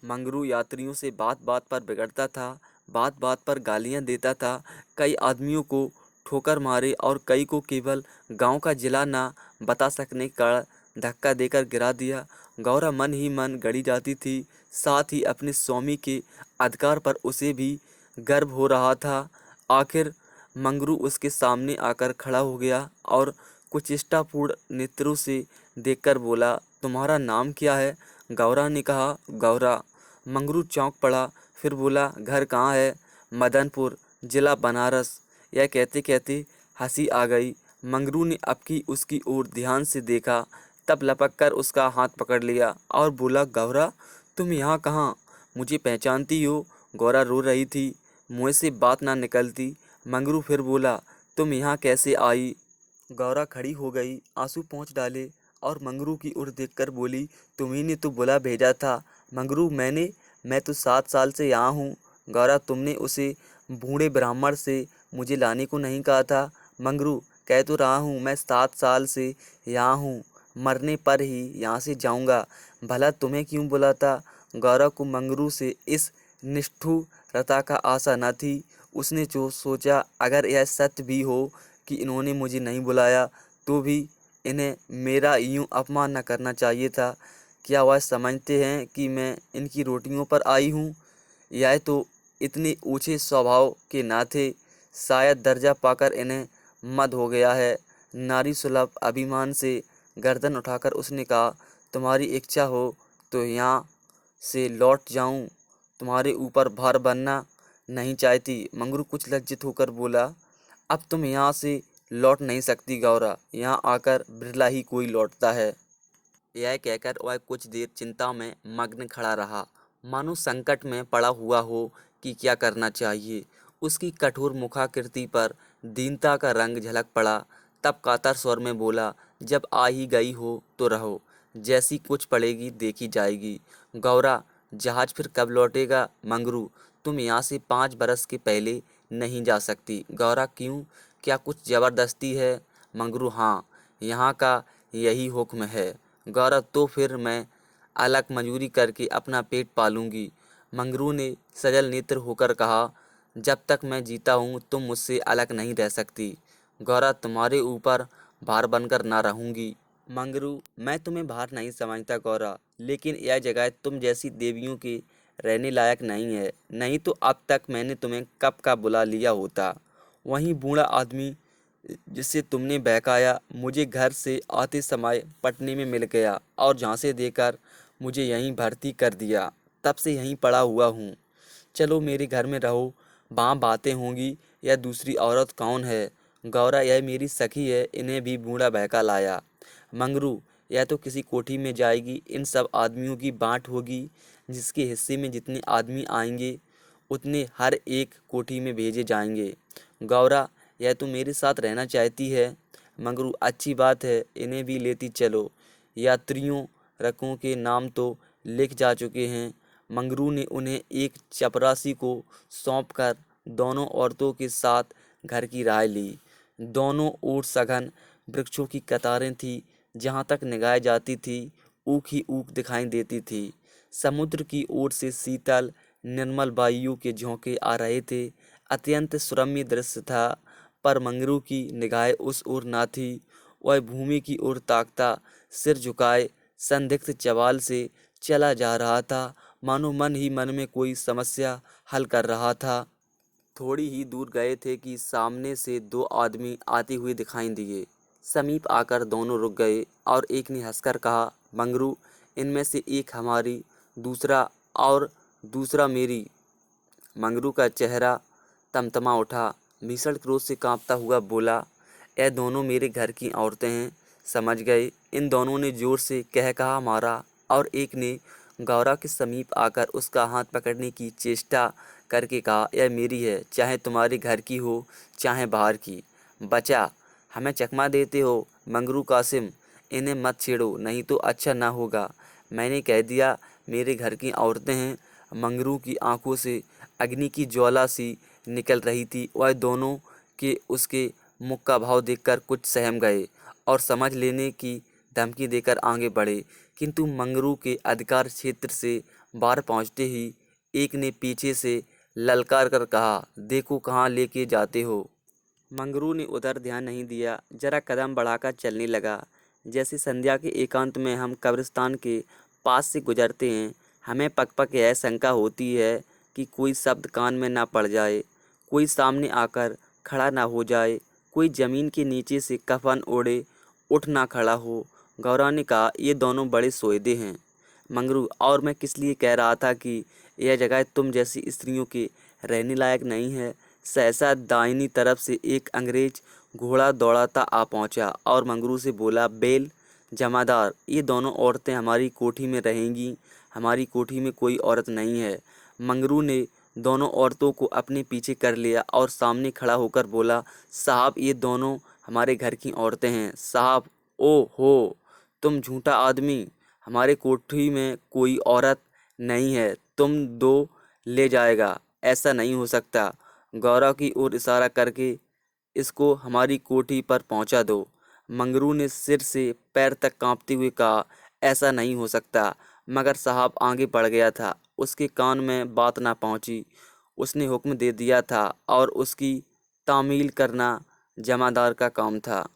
मंगरू यात्रियों से बात बात पर बिगड़ता था, बात बात पर गालियाँ देता था। कई आदमियों को ठोकर मारे और कई को केवल गांव का जिला ना बता सकने का धक्का देकर गिरा दिया। गौरा मन ही मन गड़ी जाती थी। साथ ही अपने स्वामी के अधिकार पर उसे भी गर्व हो रहा था। आखिर मंगरू उसके सामने आकर खड़ा हो गया और कुचेष्टापूर्ण नेत्रों से देखकर बोला, तुम्हारा नाम क्या है? गौरा ने कहा, गौरा। मंगरू चौंक पड़ा, फिर बोला, घर कहाँ है? मदनपुर, जिला बनारस। यह कहते कहते हंसी आ गई। मंगरू ने अबकी उसकी ओर ध्यान से देखा, तब लपक कर उसका हाथ पकड़ लिया और बोला, गौरा तुम यहाँ कहाँ? मुझे पहचानती हो? गौरा रो रही थी, मुँह से बात ना निकलती। मंगरू फिर बोला, तुम यहाँ कैसे आई? गौरा खड़ी हो गई, आंसू पोंछ डाले और मंगरू की ओर देखकर बोली, तुम्ही ने तो बुला भेजा था। मंगरू, मैं तो 7 साल से यहाँ हूँ। गौरा, तुमने उसे बूढ़े ब्राह्मण से मुझे लाने को नहीं कहा था? मंगरू, कह तो रहा हूँ मैं 7 साल से यहाँ हूँ, मरने पर ही यहाँ से जाऊँगा। भला तुम्हें क्यों बुलाता? गौरा को मंगरू से इस निष्ठुरता का आशा न थी। उसने जो सोचा, अगर यह सत्य भी हो कि इन्होंने मुझे नहीं बुलाया, तो भी इन्हें मेरा यूं अपमान न करना चाहिए था। क्या वह समझते हैं कि मैं इनकी रोटियों पर आई हूँ? यह तो इतने ऊंचे स्वभाव के ना थे। शायद दर्जा पाकर इन्हें मद हो गया है। नारी सुलभ अभिमान से गर्दन उठाकर उसने कहा, तुम्हारी इच्छा हो तो यहाँ से लौट जाऊँ, तुम्हारे ऊपर भार बनना नहीं चाहती। मंगरू कुछ लज्जित होकर बोला, अब तुम यहाँ से लौट नहीं सकती गौरा, यहाँ आकर बिरला ही कोई लौटता है। यह कहकर वह कुछ देर चिंता में मग्न खड़ा रहा, मानो संकट में पड़ा हुआ हो कि क्या करना चाहिए। उसकी कठोर मुखाकृति पर दीनता का रंग झलक पड़ा। तब कातर स्वर में बोला, जब आ ही गई हो तो रहो, जैसी कुछ पड़ेगी देखी जाएगी। गौरा, जहाज फिर कब लौटेगा? मंगरू, तुम यहाँ से 5 बरस के पहले नहीं जा सकती। गौरा, क्यों? क्या कुछ जबरदस्ती है? मंगरू, हाँ, यहाँ का यही हुक्म है। गौरा, तो फिर मैं अलग मजूरी करके अपना पेट पालूंगी। मंगरू ने सजल नेत्र होकर कहा, जब तक मैं जीता हूँ तुम मुझसे अलग नहीं रह सकती। गौरा, तुम्हारे ऊपर भार बनकर ना रहूंगी। मंगरू, मैं तुम्हें भार नहीं समझता गौरा, लेकिन यह जगह तुम जैसी देवियों के रहने लायक नहीं है। नहीं तो अब तक मैंने तुम्हें कब का बुला लिया होता। वहीं बूढ़ा आदमी जिसे तुमने बहकाया, मुझे घर से आते समय पटने में मिल गया और झांसे देकर मुझे यहीं भर्ती कर दिया। तब से यहीं पड़ा हुआ हूँ। चलो मेरे घर में रहो, वहाँ बातें होंगी। यह दूसरी औरत कौन है? गौरा, यह मेरी सखी है, इन्हें भी बूढ़ा बहका लाया। मंगरू, यह तो किसी कोठी में जाएगी, इन सब आदमियों की बाँट होगी। जिसके हिस्से में जितने आदमी आएंगे उतने हर एक कोठी में भेजे जाएंगे। गौरा, यह तो मेरे साथ रहना चाहती है। मंगरू, अच्छी बात है, इन्हें भी लेती चलो। यात्रियों रकों के नाम तो लिख जा चुके हैं। मंगरू ने उन्हें एक चपरासी को सौंपकर दोनों औरतों के साथ घर की राह ली। दोनों ओर सघन वृक्षों की कतारें थी। जहाँ तक निगाह जाती थी ऊख ही ऊख दिखाई देती थी। समुद्र की ओर से शीतल निर्मल वायु के झोंके आ रहे थे। अत्यंत सुरम्य दृश्य था, पर मंगरू की निगाहें उस ओर ना थी। वह भूमि की ओर ताकता, सिर झुकाए संदिग्ध चवाल से चला जा रहा था, मानो मन ही मन में कोई समस्या हल कर रहा था। थोड़ी ही दूर गए थे कि सामने से दो आदमी आते हुए दिखाई दिए। समीप आकर दोनों रुक गए और एक ने हंसकर कहा, मंगरू, इनमें से एक हमारी, दूसरा और दूसरा मेरी। मंगरू का चेहरा तमतमा उठा। भीषण क्रोध से कांपता हुआ बोला, ये दोनों मेरे घर की औरतें हैं, समझ गए। इन दोनों ने जोर से कह कहा मारा और एक ने गौरा के समीप आकर उसका हाथ पकड़ने की चेष्टा करके कहा, यह मेरी है, चाहे तुम्हारे घर की हो चाहे बाहर की। बचा, हमें चकमा देते हो? मंगरू कासिम, इन्हें मत छेड़ो, नहीं तो अच्छा ना होगा। मैंने कह दिया मेरे घर की औरतें हैं। मंगरू की आंखों से अग्नि की ज्वाला सी निकल रही थी। वह दोनों के उसके मुख का भाव देखकर कुछ सहम गए और समझ लेने की धमकी देकर आगे बढ़े, किंतु मंगरू के अधिकार क्षेत्र से बाहर पहुंचते ही एक ने पीछे से ललकार कर कहा, देखो कहाँ लेके जाते हो। मंगरू ने उधर ध्यान नहीं दिया, जरा कदम बढ़ाकर चलने लगा। जैसे संध्या के एकांत में हम कब्रिस्तान के पास से गुजरते हैं, हमें पक पक यह शंका होती है कि कोई शब्द कान में ना पड़ जाए, कोई सामने आकर खड़ा ना हो जाए, कोई ज़मीन के नीचे से कफन ओढ़े उठ ना खड़ा हो। गौरा ने कहा, ये दोनों बड़े सोएदे हैं। मंगरू, और मैं किस लिए कह रहा था कि यह जगह तुम जैसी स्त्रियों के रहने लायक नहीं है। सहसा दाहिनी तरफ से एक अंग्रेज घोड़ा दौड़ाता आ पहुंचा और मंगरू से बोला, बेल जमादार, ये दोनों औरतें हमारी कोठी में रहेंगी, हमारी कोठी में कोई औरत नहीं है। मंगरू ने दोनों औरतों को अपने पीछे कर लिया और सामने खड़ा होकर बोला, साहब, ये दोनों हमारे घर की औरतें हैं। साहब, ओ हो, तुम झूठा आदमी, हमारे कोठी में कोई औरत नहीं है, तुम दो ले जाएगा, ऐसा नहीं हो सकता। गौरा की ओर इशारा करके इसको हमारी कोठी पर पहुंचा दो। मंगरू ने सिर से पैर तक कांपते हुए कहा, ऐसा नहीं हो सकता। मगर साहब आगे बढ़ गया था, उसके कान में बात ना पहुंची। उसने हुक्म दे दिया था और उसकी तामील करना जमादार का काम था।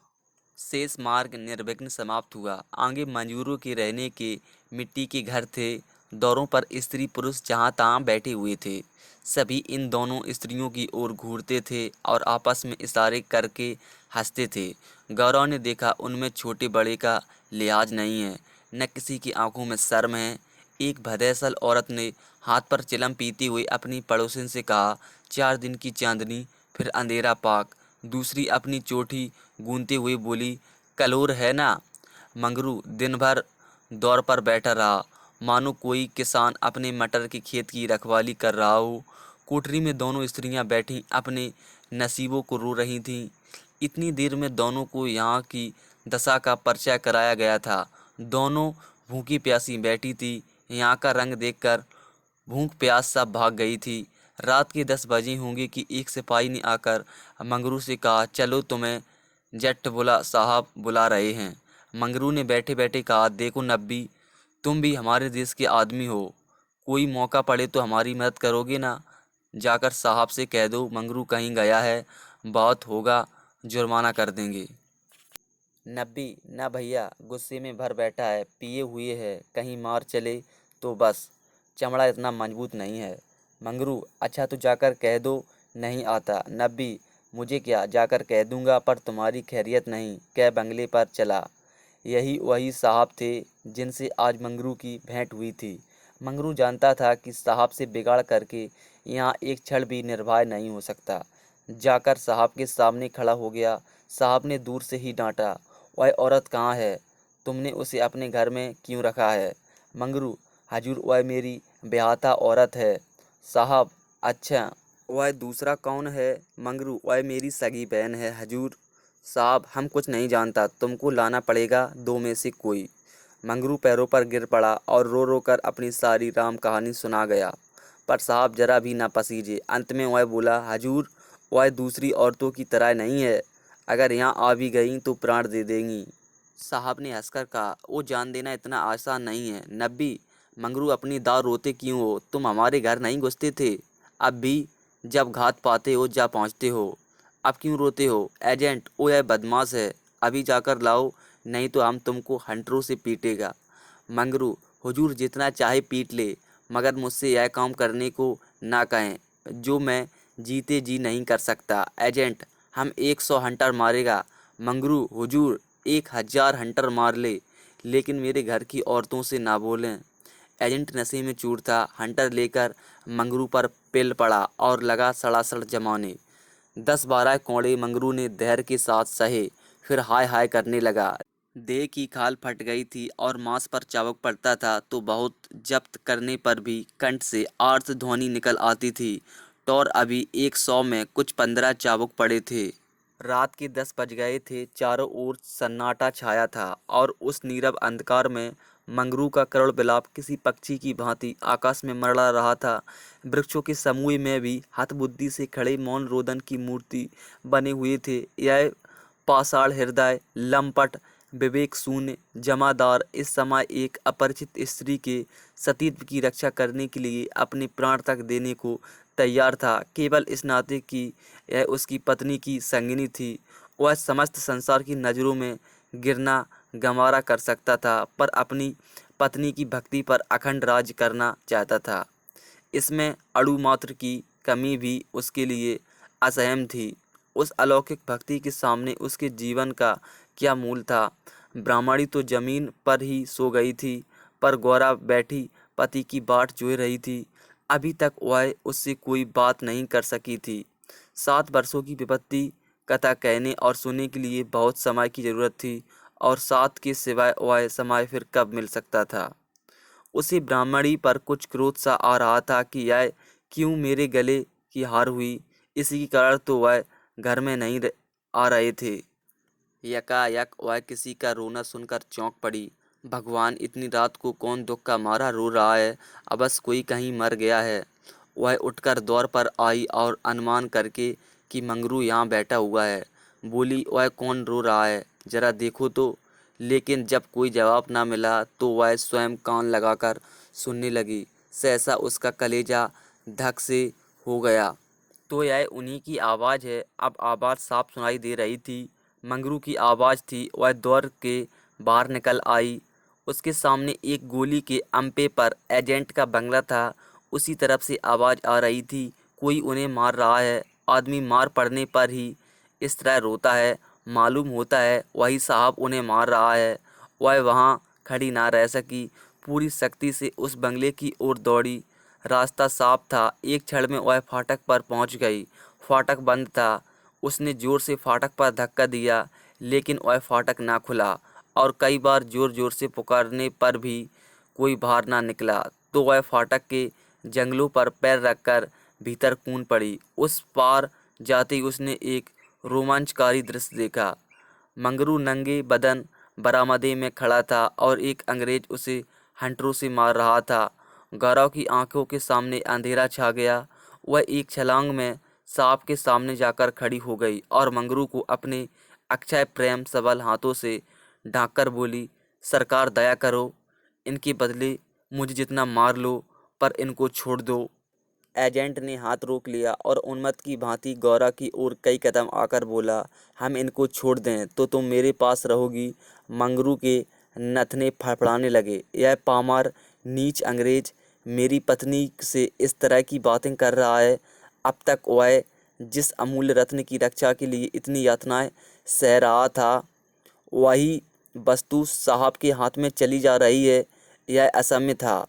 शेष मार्ग निर्विघ्न समाप्त हुआ। आगे मजूरों के रहने के मिट्टी के घर थे। दौरों पर स्त्री पुरुष जहाँ तहाँ बैठे हुए थे। सभी इन दोनों स्त्रियों की ओर घूरते थे और आपस में इशारे करके हंसते थे। गौरव ने देखा उनमें छोटे बड़े का लिहाज नहीं है, न किसी की आंखों में शर्म है। एक भदैसल औरत ने हाथ पर चिलम पीते हुए अपनी पड़ोसिन से कहा, 4 दिन की चांदनी फिर अंधेरा पाक। दूसरी अपनी चोटी गूंथते हुए बोली, कलोर है ना। मंगरू दिन भर दौर पर बैठा रहा, मानो कोई किसान अपने मटर के खेत की रखवाली कर रहा हो। कोठरी में दोनों स्त्रियां बैठी अपने नसीबों को रो रही थीं। इतनी देर में दोनों को यहाँ की दशा का परिचय कराया गया था। दोनों भूखी प्यासी बैठी थी। यहाँ का रंग देखकर भूख प्यास सब भाग गई थी। रात के 10 बजे होंगे कि एक सिपाही ने आकर मंगरू से कहा, चलो तुम्हें जट बुला साहब बुला रहे हैं। मंगरू ने बैठे बैठे कहा, देखो नब्बी, तुम भी हमारे देश के आदमी हो, कोई मौका पड़े तो हमारी मदद करोगे ना। जाकर साहब से कह दो मंगरू कहीं गया है, बहुत होगा जुर्माना कर देंगे। नब्बी, ना भैया, गुस्से में भर बैठा है, पिए हुए है, कहीं मार चले तो बस, चमड़ा इतना मजबूत नहीं है। मंगरू, अच्छा तो जाकर कह दो नहीं आता। नब्बी, मुझे क्या, जाकर कह दूंगा, पर तुम्हारी खैरियत नहीं। कह बंगले पर चला। यही वही साहब थे जिनसे आज मंगरू की भेंट हुई थी। मंगरू जानता था कि साहब से बिगाड़ करके यहाँ एक क्षण भी निर्भय नहीं हो सकता। जाकर साहब के सामने खड़ा हो गया। साहब ने दूर से ही डांटा, वह औरत कहाँ है? तुमने उसे अपने घर में क्यों रखा है? मंगरू, हजूर, वह मेरी ब्याहता औरत है। साहब, अच्छा, वह दूसरा कौन है? मंगरू, वह मेरी सगी बहन है हजूर। साहब, हम कुछ नहीं जानता, तुमको लाना पड़ेगा दो में से कोई। मंगरू पैरों पर गिर पड़ा और रो रो कर अपनी सारी राम कहानी सुना गया, पर साहब जरा भी ना पसीजे। अंत में वह बोला, हजूर, वह दूसरी औरतों की तरह नहीं है, अगर यहाँ आ भी गई तो प्राण दे देंगी। साहब ने हंसकर कहा, वो जान देना इतना आसान नहीं है। नब्बी, मंगरू, अपनी दाव रोते क्यों हो? तुम हमारे घर नहीं घुसते थे, अब भी जब घात पाते हो जा पहुँचते हो, अब क्यों रोते हो? एजेंट, वो यह बदमाश है, अभी जाकर लाओ, नहीं तो हम तुमको हंटरों से पीटेगा। मंगरू, हुजूर जितना चाहे पीट ले, मगर मुझसे यह काम करने को ना कहें जो मैं जीते जी नहीं कर सकता। एजेंट, हम 100 हंटर मारेगा। मंगरू, हुजूर 1000 हंटर मार ले, लेकिन मेरे घर की औरतों से ना बोलें। एजेंट नशे में चूर था। हंटर लेकर मंगरू पर पिल पड़ा और लगा सड़ासड़ जमाने। 10-12 कोड़े मंगरू ने धैर्य के साथ सहे, फिर हाय हाय करने लगा। देह की खाल फट गई थी और मांस पर चाबुक पड़ता था तो बहुत जब्त करने पर भी कंठ से आर्त ध्वनि निकल आती थी। टौर अभी 100 में कुछ 15 चाबुक पड़े थे। रात के 10 बज गए थे। चारों ओर सन्नाटा छाया था और उस नीरव अंधकार में मंगरू का करुण विलाप किसी पक्षी की भांति आकाश में मरड़ा रहा था। वृक्षों के समूह में भी हतबुद्धि से खड़े मौन रोदन की मूर्ति बने हुए थे। यह पाषाण हृदय, लंपट, विवेक शून्य जमादार इस समय एक अपरिचित स्त्री के सतीत्व की रक्षा करने के लिए अपने प्राण तक देने को तैयार था, केवल इस नाते कि यह उसकी पत्नी की संगिनी थी। वह समस्त संसार की नज़रों में गिरना गंवारा कर सकता था, पर अपनी पत्नी की भक्ति पर अखंड राज करना चाहता था। इसमें अणु मात्र की कमी भी उसके लिए असहम थी। उस अलौकिक भक्ति के सामने उसके जीवन का क्या मूल था। ब्राह्मणी तो जमीन पर ही सो गई थी, पर गौरा बैठी पति की बाट जोह रही थी। अभी तक वह उससे कोई बात नहीं कर सकी थी। 7 वर्षों की विपत्ति कथा कहने और सुनने के लिए बहुत समय की जरूरत थी, और 7 के सिवाय वह समय फिर कब मिल सकता था। उसे ब्राह्मणी पर कुछ क्रोध सा आ रहा था कि यह क्यों मेरे गले की हार हुई। इसी के कारण तो वह घर में नहीं आ रहे थे। यकायक वह किसी का रोना सुनकर चौंक पड़ी। भगवान, इतनी रात को कौन दुख का मारा रो रहा है? अबस कोई कहीं मर गया है। वह उठकर द्वार पर आई और अनुमान करके कि मंगरू यहाँ बैठा हुआ है, बोली, वह कौन रो रहा है, जरा देखो तो। लेकिन जब कोई जवाब न मिला तो वह स्वयं कान लगाकर सुनने लगी। सहसा उसका कलेजा धक से हो गया। तो यह उन्हीं की आवाज़ है। अब आवाज़ साफ सुनाई दे रही थी। मंगरू की आवाज़ थी। वह द्वार के बाहर निकल आई। उसके सामने एक गोली के अम्पे पर एजेंट का बंगला था। उसी तरफ से आवाज़ आ रही थी, कोई उन्हें मार रहा है। आदमी मार पड़ने पर ही इस तरह रोता है। मालूम होता है वही साहब उन्हें मार रहा है। वह वहाँ खड़ी ना रह सकी, पूरी शक्ति से उस बंगले की ओर दौड़ी। रास्ता साफ था। एक क्षण में वह फाटक पर पहुंच गई। फाटक बंद था। उसने जोर से फाटक पर धक्का दिया, लेकिन वह फाटक ना खुला, और कई बार जोर जोर से पुकारने पर भी कोई बाहर ना निकला। तो वह फाटक के जंगलों पर पैर रखकर भीतर कूद पड़ी। उस पार जाते ही उसने एक रोमांचकारी दृश्य देखा। मंगरू नंगे बदन बरामदे में खड़ा था और एक अंग्रेज उसे हंटरों से मार रहा था। गौरव की आंखों के सामने अंधेरा छा गया। वह एक छलांग में सांप के सामने जाकर खड़ी हो गई और मंगरू को अपने अक्षय प्रेम सबल हाथों से ढांककर बोली, सरकार दया करो, इनके बदले मुझे जितना मार लो, पर इनको छोड़ दो। एजेंट ने हाथ रोक लिया और उन्मत्त की भांति गौरा की ओर कई कदम आकर बोला, हम इनको छोड़ दें तो तुम मेरे पास रहोगी। मंगरू के नथने फड़फड़ाने लगे। यह पामार नीच अंग्रेज मेरी पत्नी से इस तरह की बातें कर रहा है। अब तक वह जिस अमूल्य रत्न की रक्षा के लिए इतनी यातनाएं सह रहा था, वही वस्तु साहब के हाथ में चली जा रही है। यह असम्य था।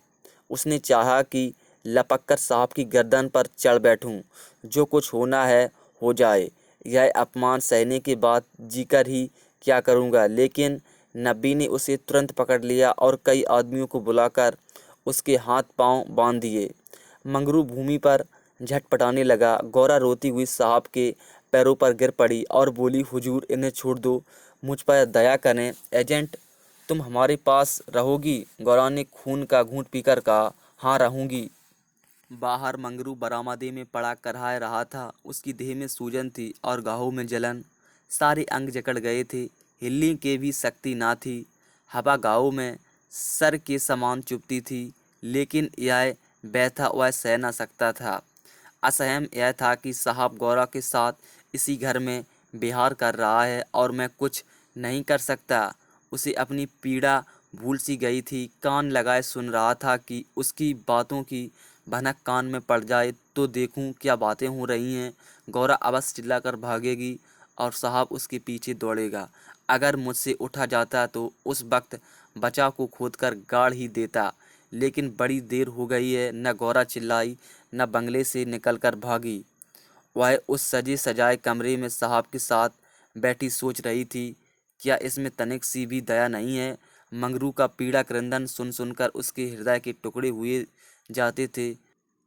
उसने चाहा कि लपककर साहब की गर्दन पर चढ़ बैठूं। जो कुछ होना है हो जाए। यह अपमान सहने के बाद जीकर ही क्या करूंगा। लेकिन नब्बी ने उसे तुरंत पकड़ लिया और कई आदमियों को बुलाकर उसके हाथ पांव बांध दिए। मंगरू भूमि पर झटपटाने लगा। गौरा रोती हुई साहब के पैरों पर गिर पड़ी और बोली, हुजूर इन्हें छोड़ दो, मुझ पर दया करें। एजेंट, तुम हमारे पास रहोगी? गौरा ने खून का घूंट पीकर कहा, हाँ रहूंगी। बाहर मंगरू बरामदे में पड़ा कराह रहा था। उसकी देह में सूजन थी और गाहों में जलन। सारे अंग जकड़ गए थे। हिलने के भी शक्ति ना थी। हवा गाहों में सर के समान चुभती थी, लेकिन यह व्यथा वह सह न सकता था। असहम यह था कि साहब गौरा के साथ इसी घर में विहार कर रहा है और मैं कुछ नहीं कर सकता। उसे अपनी पीड़ा भूल सी गई थी। कान लगाए सुन रहा था कि उसकी बातों की भनक कान में पड़ जाए तो देखूं क्या बातें हो रही हैं। गौरा अवश्य चिल्लाकर भागेगी और साहब उसके पीछे दौड़ेगा। अगर मुझसे उठा जाता तो उस वक्त बचा को खोदकर गाड़ ही देता, लेकिन बड़ी देर हो गई है। न गौरा चिल्लाई न बंगले से निकलकर भागी। वह उस सजे सजाए कमरे में साहब के साथ बैठी सोच रही थी, क्या इसमें तनिक सी भी दया नहीं है। मंगरू का पीड़ा क्रंदन सुन सुनकर उसके हृदय के टुकड़े हुए जाते थे।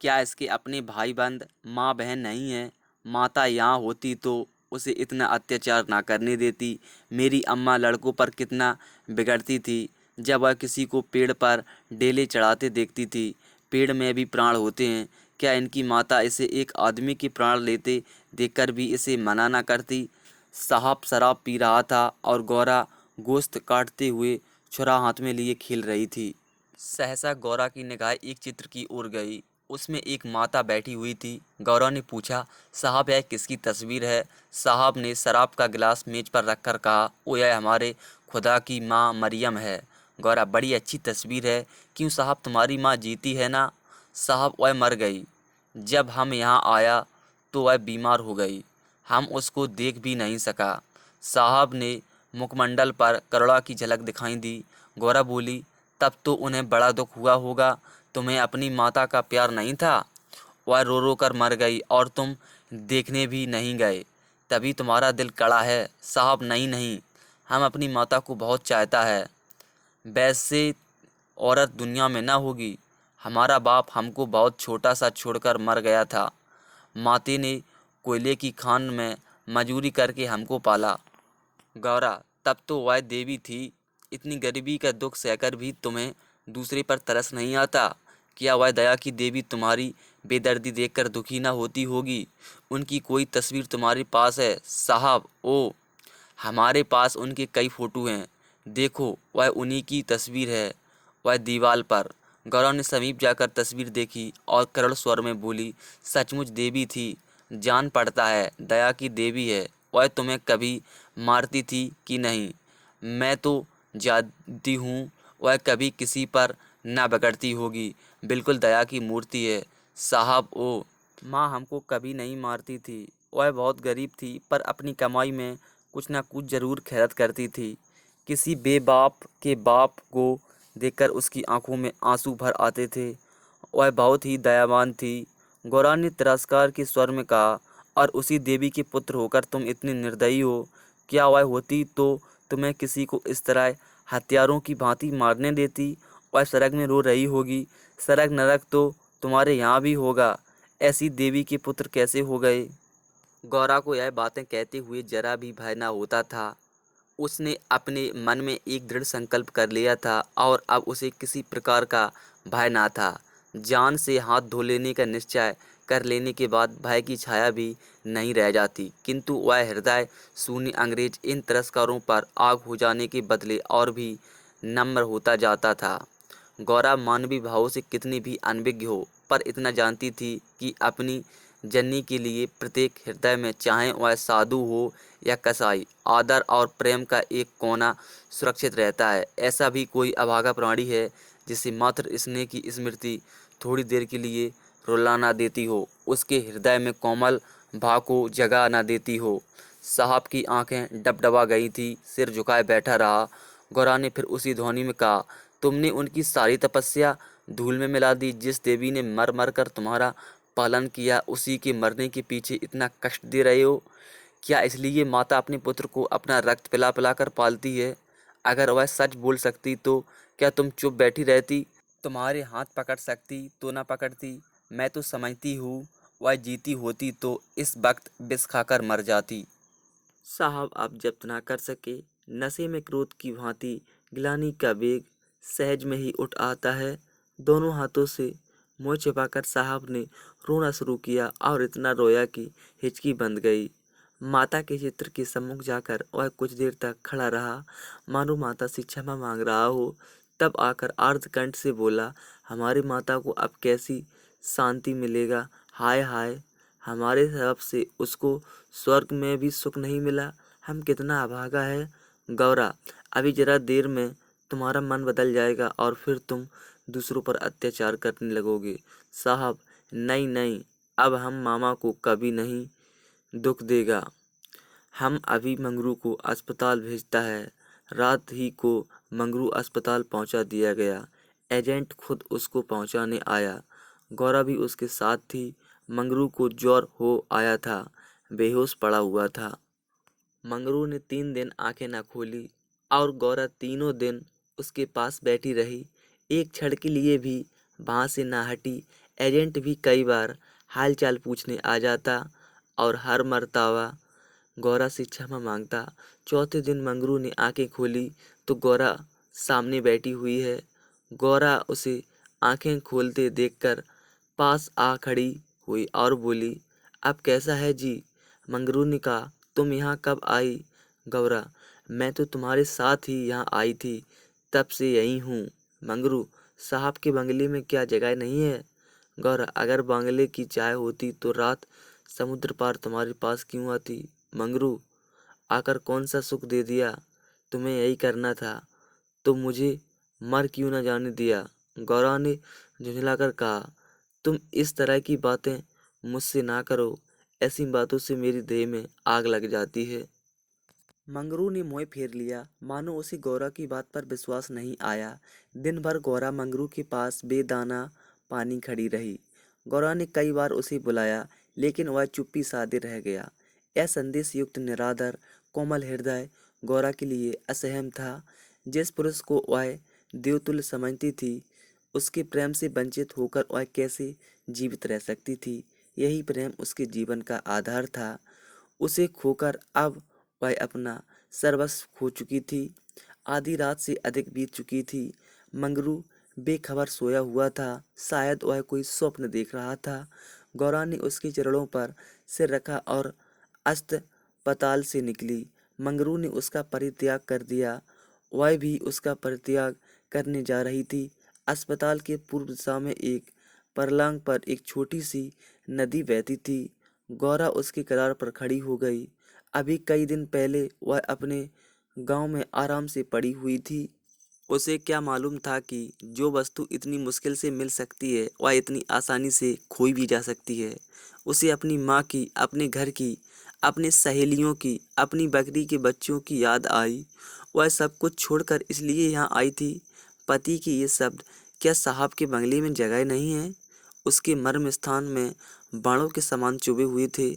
क्या इसके अपने भाई बंद माँ बहन नहीं है? माता यहाँ होती तो उसे इतना अत्याचार ना करने देती। मेरी अम्मा लड़कों पर कितना बिगड़ती थी जब वह किसी को पेड़ पर डेले चढ़ाते देखती थी। पेड़ में भी प्राण होते हैं। क्या इनकी माता इसे एक आदमी के प्राण लेते देखकर भी इसे मना ना करती? साहब शराब पी रहा था और गौरा गोश्त काटते हुए छुरा हाथ में लिए खेल रही थी। सहसा गौरा की निगाह एक चित्र की ओर गई। उसमें एक माता बैठी हुई थी। गौरा ने पूछा, साहब यह किसकी तस्वीर है? साहब ने शराब का गिलास मेज पर रखकर कहा, ओ यह हमारे खुदा की माँ मरियम है। गौरा, बड़ी अच्छी तस्वीर है। क्यों साहब, तुम्हारी माँ जीती है ना? साहब, वह मर गई। जब हम यहाँ आया तो वह बीमार हो गई। हम उसको देख भी नहीं सका। साहब ने मुखमंडल पर करुणा की झलक दिखाई दी। गौरा बोली, तब तो उन्हें बड़ा दुख हुआ होगा। तुम्हें अपनी माता का प्यार नहीं था? वह रो रो कर मर गई और तुम देखने भी नहीं गए, तभी तुम्हारा दिल कड़ा है। साहब, नहीं नहीं, हम अपनी माता को बहुत चाहता है। वैसे औरत दुनिया में ना होगी। हमारा बाप हमको बहुत छोटा सा छोड़कर मर गया था। माते ने कोयले की खान में मजूरी करके हमको पाला। गौरा, तब तो वह देवी थी। इतनी गरीबी का दुख सहकर भी तुम्हें दूसरे पर तरस नहीं आता? क्या वह दया की देवी तुम्हारी बेदर्दी देखकर दुखी न होती होगी? उनकी कोई तस्वीर तुम्हारे पास है? साहब, ओ, हमारे पास उनके कई फोटो हैं। देखो, वह उन्हीं की तस्वीर है, वह दीवार पर। गौरव ने समीप जाकर तस्वीर देखी और करुण स्वर में बोली, सचमुच देवी थी। जान पड़ता है दया की देवी है। वह तुम्हें कभी मारती थी कि नहीं? मैं तो जानती हूँ वह कभी किसी पर ना बिगड़ती होगी। बिल्कुल दया की मूर्ति है। साहब, ओ, माँ हमको कभी नहीं मारती थी। वह बहुत गरीब थी पर अपनी कमाई में कुछ ना कुछ जरूर खैरत करती थी। किसी बेबाप के बाप को देखकर उसकी आंखों में आंसू भर आते थे। वह बहुत ही दयावान थी। गौरा ने तिरस्कार के स्वर में कहा, और उसी देवी के पुत्र होकर तुम इतने निर्दयी हो। क्या वह होती तो तुम्हें किसी को इस तरह हथियारों की भांति मारने देती? वह सड़क में रो रही होगी। सड़क नरक तो तुम्हारे यहाँ भी होगा। ऐसी देवी के पुत्र कैसे हो गए? गौरा को यह बातें कहते हुए जरा भी भय न होता था। उसने अपने मन में एक दृढ़ संकल्प कर लिया था और अब उसे किसी प्रकार का भय ना था। जान से हाथ धो लेने का निश्चय कर लेने के बाद भय की छाया भी नहीं रह जाती। किंतु वह हृदय शून्य अंग्रेज इन तिरस्कारों पर आग हो जाने के बदले और भी नम्र होता जाता था। गौरा मानवीय भावों से कितनी भी अनभिज्ञ हो, पर इतना जानती थी कि अपनी जननी के लिए प्रत्येक हृदय में, चाहे वह साधु हो या कसाई, आदर और प्रेम का एक कोना सुरक्षित रहता है। ऐसा भी कोई अभागा प्राणी है जिसे मात्र स्नेह की स्मृति थोड़ी देर के लिए रुला ना देती हो, उसके हृदय में कोमल भाव को जगा ना देती हो। साहब की आंखें डबडबा गई थी, सिर झुकाए बैठा रहा। गौरा ने फिर उसी ध्वनि में कहा, तुमने उनकी सारी तपस्या धूल में मिला दी। जिस देवी ने मर मर कर तुम्हारा पालन किया, उसी के मरने के पीछे इतना कष्ट दे रहे हो? क्या इसलिए माता अपने पुत्र को अपना रक्त पिला पिला कर पालती है? अगर वह सच बोल सकती तो क्या तुम चुप बैठी रहती? तुम्हारे हाथ पकड़ सकती तो ना पकड़ती? मैं तो समझती हूँ वह जीती होती तो इस वक्त विष खाकर मर जाती। साहब, आप जब्त ना कर सके। नशे में क्रोध की भांति गिलानी का वेग सहज में ही उठ आता है। दोनों हाथों से मुँह छिपाकर साहब ने रोना शुरू किया और इतना रोया कि हिचकी बंद गई। माता के चित्र के सम्मुख जाकर वह कुछ देर तक खड़ा रहा, मानो माता से क्षमा मांग रहा हो। तब आकर आर्द्रकंठ से बोला, हमारी माता को अब कैसी शांति मिलेगा। हाय हाय, हमारे तरफ से उसको स्वर्ग में भी सुख नहीं मिला। हम कितना अभागा है। गौरा, अभी जरा देर में तुम्हारा मन बदल जाएगा और फिर तुम दूसरों पर अत्याचार करने लगोगे। साहब नहीं नहीं, अब हम मामा को कभी नहीं दुख देगा। हम अभी मंगरू को अस्पताल भेजता है। रात ही को मंगरू अस्पताल पहुंचा दिया गया। एजेंट खुद उसको पहुंचाने आया। गौरा भी उसके साथ थी। मंगरू को ज्वर हो आया था, बेहोश पड़ा हुआ था। मंगरू ने 3 दिन आंखें न खोली और गौरा तीनों दिन उसके पास बैठी रही। एक क्षण के लिए भी वहाँ से ना हटी। एजेंट भी कई बार हालचाल पूछने आ जाता और हर मर्तबा गौरा से क्षमा मांगता। चौथे दिन मंगरू ने आंखें खोली तो गौरा सामने बैठी हुई है। गौरा उसे आंखें खोलते देखकर पास आ खड़ी हुई और बोली, अब कैसा है जी? मंगरू ने कहा, तुम यहाँ कब आई? गौरा, मैं तो तुम्हारे साथ ही यहाँ आई थी, तब से यहीं हूँ। मंगरू, साहब के बंगले में क्या जगह नहीं है? गौरा, अगर बंगले की चाय होती तो रात समुद्र पार तुम्हारे पास क्यों आती? मंगरू, आकर कौन सा सुख दे दिया? तुम्हें यही करना था तो मुझे मर क्यों न जाने दिया? गौरा ने झुंझलाकर कहा, तुम इस तरह की बातें मुझसे ना करो। ऐसी बातों से मेरी देह में आग लग जाती है। मंगरू ने मुंह फेर लिया, मानो उसे गौरा की बात पर विश्वास नहीं आया। दिन भर गौरा मंगरू के पास बेदाना पानी खड़ी रही। गौरा ने कई बार उसे बुलाया, लेकिन वह चुप्पी साधे रह गया। यह संदेश युक्त निरादर कोमल हृदय गौरा के लिए असहम था। जिस पुरुष को वह देवतुल्य समझती थी, उसके प्रेम से वंचित होकर वह कैसे जीवित रह सकती थी? यही प्रेम उसके जीवन का आधार था। उसे खोकर अब वह अपना सर्वस्व खो चुकी थी। आधी रात से अधिक बीत चुकी थी। मंगरू बेखबर सोया हुआ था। शायद वह कोई स्वप्न देख रहा था। गौरा ने उसके चरणों पर सिर रखा और अस्पताल से निकली। मंगरू ने उसका परित्याग कर दिया। वह भी उसका परित्याग करने जा रही थी। अस्पताल के पूर्व दिशा में एक परलांग पर एक छोटी सी नदी बहती थी। गौरा उसके किनारे पर खड़ी हो गई। अभी कई दिन पहले वह अपने गांव में आराम से पड़ी हुई थी। उसे क्या मालूम था कि जो वस्तु इतनी मुश्किल से मिल सकती है वह इतनी आसानी से खोई भी जा सकती है। उसे अपनी माँ की, अपने घर की, अपने सहेलियों की, अपनी बकरी के बच्चों की याद आई। वह सब कुछ छोड़कर इसलिए यहाँ आई थी। पति के ये शब्द, क्या साहब के बंगले में जगह नहीं है? उसके मर्म स्थान में बाणों के समान चुभे हुए थे।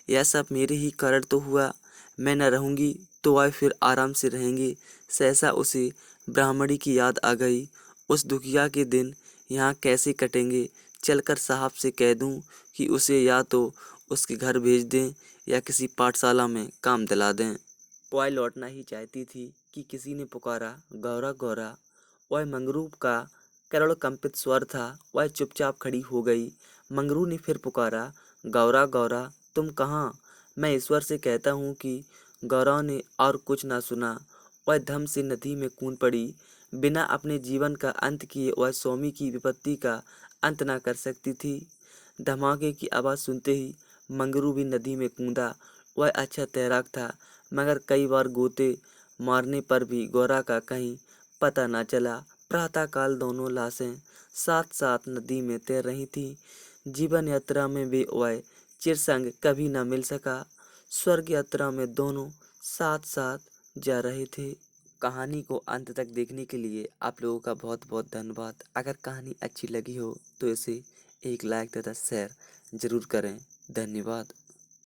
यह सब मेरे ही कारण तो हुआ। मैं न रहूंगी तो वह फिर आराम से रहेंगे। सहसा उसे ब्राह्मणी की याद आ गई। उस दुखिया के दिन यहाँ कैसे कटेंगे? चलकर साहब से कह दूं कि उसे या तो उसके घर भेज दें या किसी पाठशाला में काम दिला दें। वह लौटना ही चाहती थी कि किसी ने पुकारा, गौरा गौरा। वह मंगरू का करुण कंपित स्वर था। वह चुपचाप खड़ी हो गई। मंगरू ने फिर पुकारा, गौरा गौरा, तुम कहाँ? मैं ईश्वर से कहता हूँ कि गौरा ने और कुछ ना सुना। वह धम से नदी में कूद पड़ी। बिना अपने जीवन का अंत किए वह स्वामी की विपत्ति का अंत ना कर सकती थी। धमाके की आवाज़ सुनते ही मंगरू भी नदी में कूदा। वह अच्छा तैराक था, मगर कई बार गोते मारने पर भी गौरा का कहीं पता न चला। प्रातःकाल दोनों लाशें साथ साथ नदी में तैर रही थीं। जीवन यात्रा में वे वह चिरसंग कभी न मिल सका। स्वर्ग यात्रा में दोनों साथ साथ जा रहे थे। कहानी को अंत तक देखने के लिए आप लोगों का बहुत बहुत धन्यवाद। अगर कहानी अच्छी लगी हो तो इसे एक लाइक तथा शेयर ज़रूर करें। धन्यवाद।